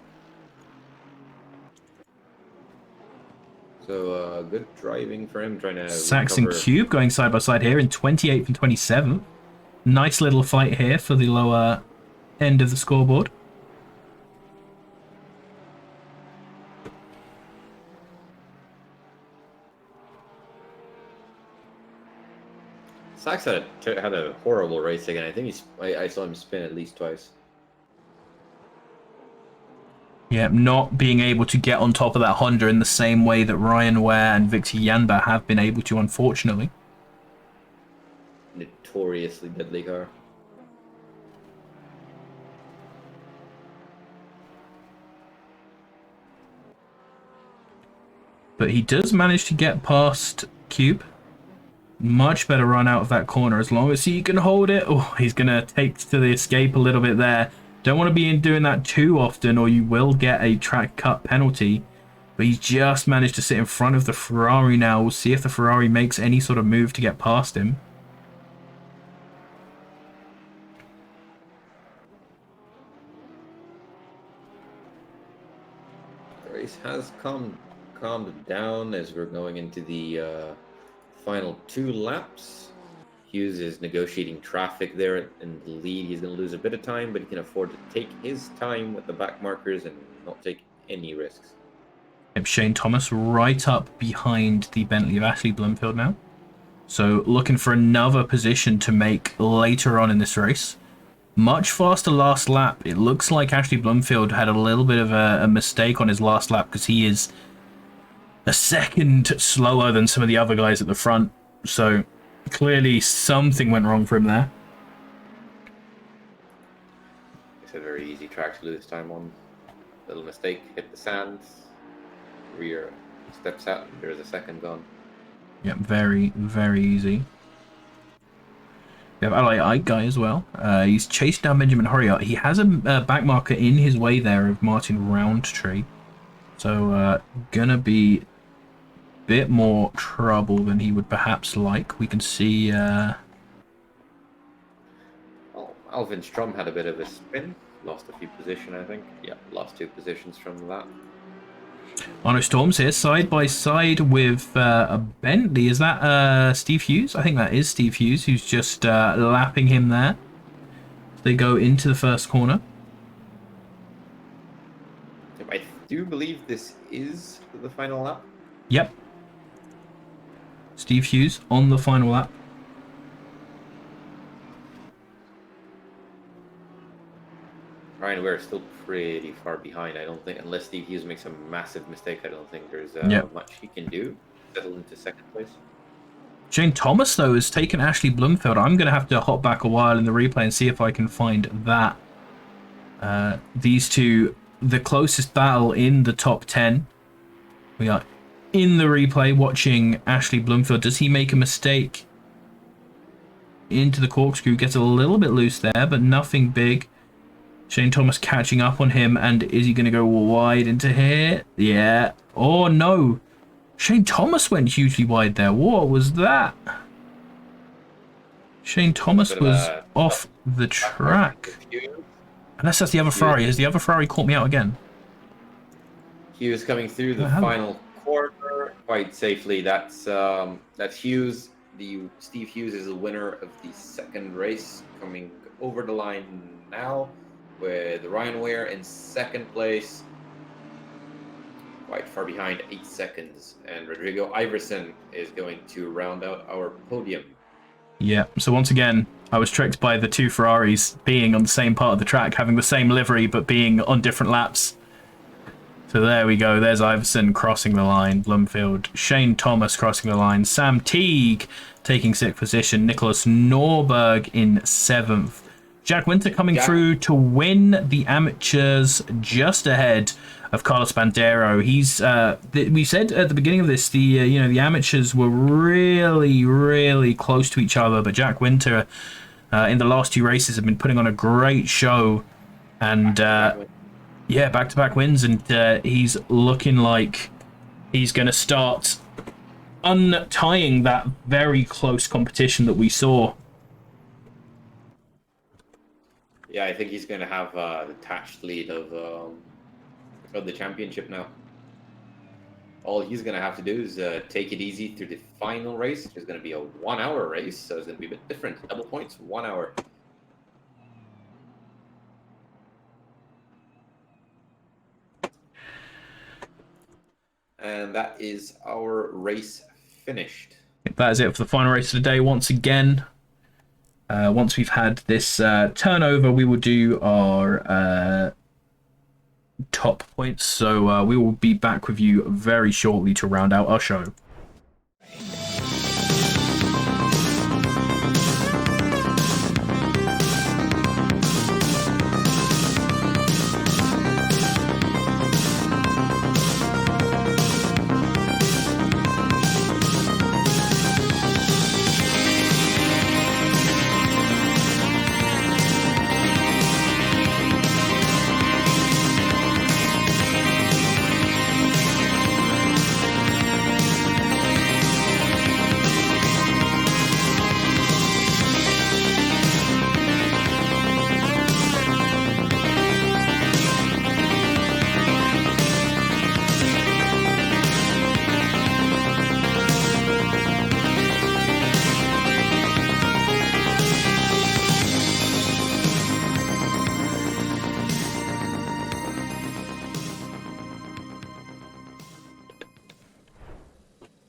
So good driving for him, trying to Sax and recover. Cube going side by side here in 28th and 27th. Nice little fight here for the lower end of the scoreboard. Sax had a horrible race again. I think I saw him spin at least twice. Yeah, not being able to get on top of that Honda in the same way that Ryan Ware and Victor Yanba have been able to, unfortunately. Notoriously deadly car. But he does manage to get past Cube. Much better run out of that corner as long as he can hold it. Oh, he's going to take to the escape a little bit there. Don't want to be doing that too often or you will get a track cut penalty. But he's just managed to sit in front of the Ferrari now. We'll see if the Ferrari makes any sort of move to get past him. The race has calmed down as we're going into the final 2 laps. Hughes is negotiating traffic there in the lead. He's going to lose a bit of time, but he can afford to take his time with the back markers and not take any risks. Yep, Shane Thomas right up behind the Bentley of Ashley Bloomfield now. So looking for another position to make later on in this race. Much faster last lap. It looks like Ashley Bloomfield had a little bit of a mistake on his last lap because he is a second slower than some of the other guys at the front. So clearly something went wrong for him there. It's a very easy track to lose time on. Little mistake, hit the sand, rear steps out, and there's a second gone. Yeah, very, very easy. We have Ally Ike guy as well. He's chased down Benjamin Horiot. He has a back marker in his way there of Martin Roundtree. So gonna be bit more trouble than he would perhaps like. We can see Well, Alvin Strom had a bit of a spin, lost a few positions, I think. Yeah, lost 2 positions from that. Arno Storms here side by side with a Bentley. Is that Steve Hughes? I think that is Steve Hughes who's just lapping him there. They go into the first corner. I do believe this is the final lap. Yep. Steve Hughes on the final lap. Ryan Ware is still pretty far behind. I don't think, unless Steve Hughes makes a massive mistake, I don't think there's much he can do. Settle into second place. Shane Thomas, though, has taken Ashley Bloomfield. I'm going to have to hop back a while in the replay and see if I can find that. These two, the closest battle in the top 10. We are in the replay watching Ashley Bloomfield. Does he make a mistake? Into the corkscrew, gets a little bit loose there, but nothing big. Shane Thomas catching up on him, and is he going to go wide into here? Yeah. Oh, no. Shane Thomas went hugely wide there. What was that? Shane Thomas was off the track. Unless that's the other Ferrari. Has the other Ferrari caught me out again? Hughes coming through the final corner quite safely. That's Hughes. Steve Hughes is the winner of the second race, coming over the line now with Ryan Ware in second place, quite far behind, 8 seconds, and Rodrigo Iverson is going to round out our podium. Yeah, so once again, I was tricked by the 2 Ferraris being on the same part of the track, having the same livery, but being on different laps. So there we go. There's Iverson crossing the line. Bloomfield. Shane Thomas crossing the line. Sam Teague taking 6th position. Nicholas Norberg in 7th. Jack Winter coming through to win the amateurs just ahead of Carlos Bandero. He's we said at the beginning of this, the amateurs were really, really close to each other, but Jack Winter in the last 2 races have been putting on a great show, and back-to-back wins, and he's looking like he's going to start untying that very close competition that we saw. Yeah, I think he's going to have the attached lead of the championship now. All he's going to have to do is take it easy through the final race, which is going to be a 1-hour race, so it's going to be a bit different. Double points, 1 hour. And that is our race finished. That is it for the final race of the day. Once again, once we've had this turnover, we will do our top points. So we will be back with you very shortly to round out our show.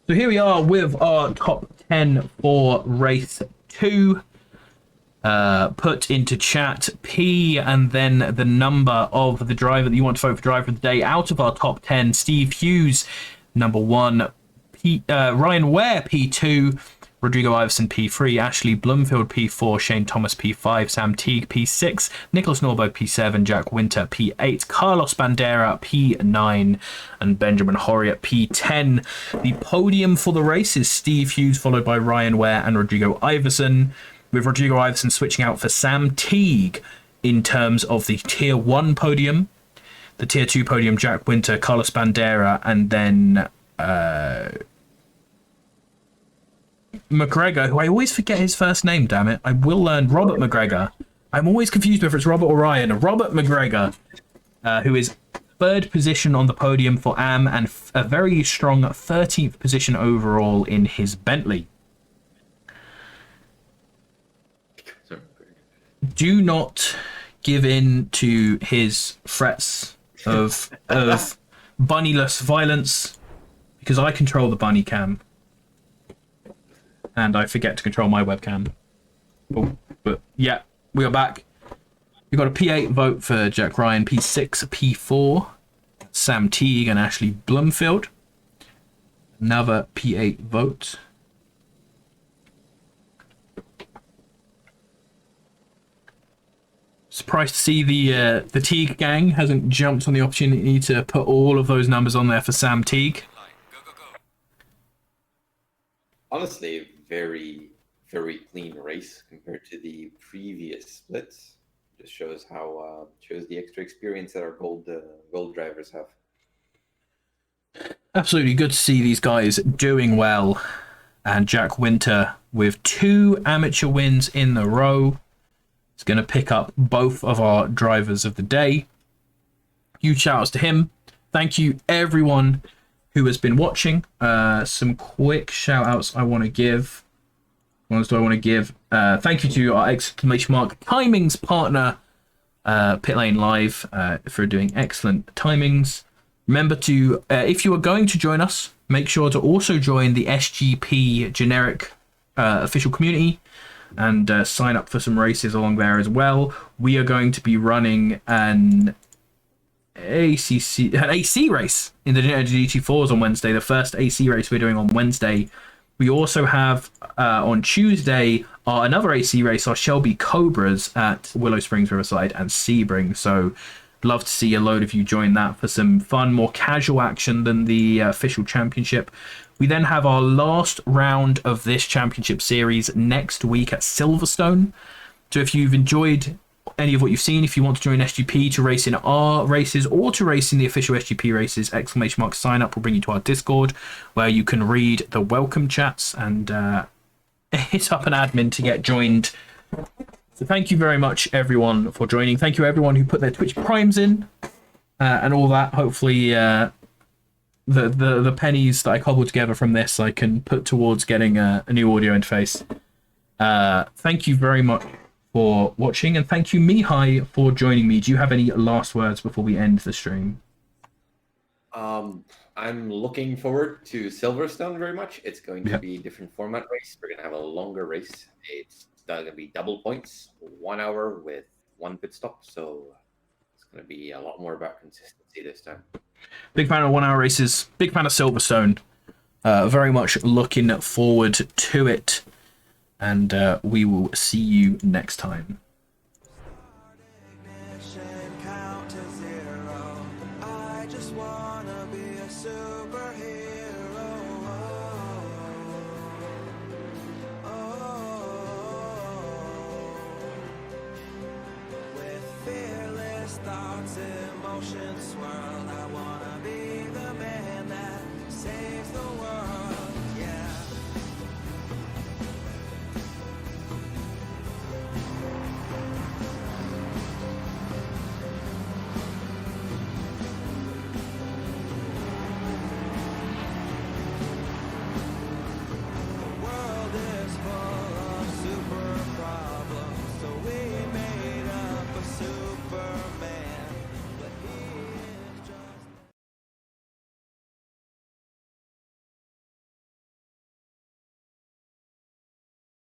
So here we are with our top 10 for race 2. Put into chat P and then the number of the driver that you want to vote for driver of the day. Out of our top 10, Steve Hughes, number 1, Ryan Ware, P2, Rodrigo Iverson, P3, Ashley Bloomfield, P4, Shane Thomas, P5, Sam Teague, P6, Nicholas Norbo, P7, Jack Winter, P8, Carlos Bandera, P9, and Benjamin Horriot, P10. The podium for the race is Steve Hughes, followed by Ryan Ware and Rodrigo Iverson, with Rodrigo Iverson switching out for Sam Teague in terms of the Tier 1 podium. The Tier 2 podium, Jack Winter, Carlos Bandera, and then McGregor, who I always forget his first name, damn it. I will learn. Robert McGregor. I'm always confused whether it's Robert or Ryan. Robert McGregor, who is 3rd position on the podium for AM and a very strong 13th position overall in his Bentley. Do not give in to his threats of bunnyless violence, because I control the bunny cam. And I forget to control my webcam. Oh, but yeah, we are back. We've got a P8 vote for Jack Ryan, P6, P4, Sam Teague and Ashley Bloomfield. Another P8 vote. Surprised to see the Teague gang hasn't jumped on the opportunity to put all of those numbers on there for Sam Teague. Honestly, very, very clean race compared to the previous splits. Just shows how shows the extra experience that our gold drivers have. Absolutely good to see these guys doing well, and Jack Winter with 2 amateur wins in a row is going to pick up both of our drivers of the day. Huge shout outs to him. Thank you everyone who has been watching. Some quick shout outs I want to give. What ones do I want to give? Thank you to our exclamation mark timings partner, Pit Lane Live, for doing excellent timings. Remember to, if you are going to join us, make sure to also join the SGP generic official community and sign up for some races along there as well. We are going to be running an AC race in the GT4s on Wednesday, the first AC race we're doing on Wednesday. We also have on Tuesday another AC race, our Shelby Cobras at Willow Springs, Riverside, and Sebring. So love to see a load of you join that for some fun, more casual action than the official championship. We then have our last round of this championship series next week at Silverstone. So if you've enjoyed any of what you've seen, if you want to join SGP to race in our races or to race in the official SGP races, !sign up will bring you to our Discord, where you can read the welcome chats and hit up an admin to get joined. So thank you very much, everyone, for joining. Thank you, everyone who put their Twitch primes in and all that. Hopefully, the pennies that I cobbled together from this, I can put towards getting a new audio interface. Thank you very much for watching, and thank you, Mihai, for joining me. Do you have any last words before we end the stream? I'm looking forward to Silverstone very much. It's going to be a different format race. We're going to have a longer race. It's going to be double points, 1 hour with 1 pit stop. So it's going to be a lot more about consistency this time. Big fan of 1 hour races. Big fan of Silverstone. Very much looking forward to it. And we will see you next time. Thoughts, emotions swirl.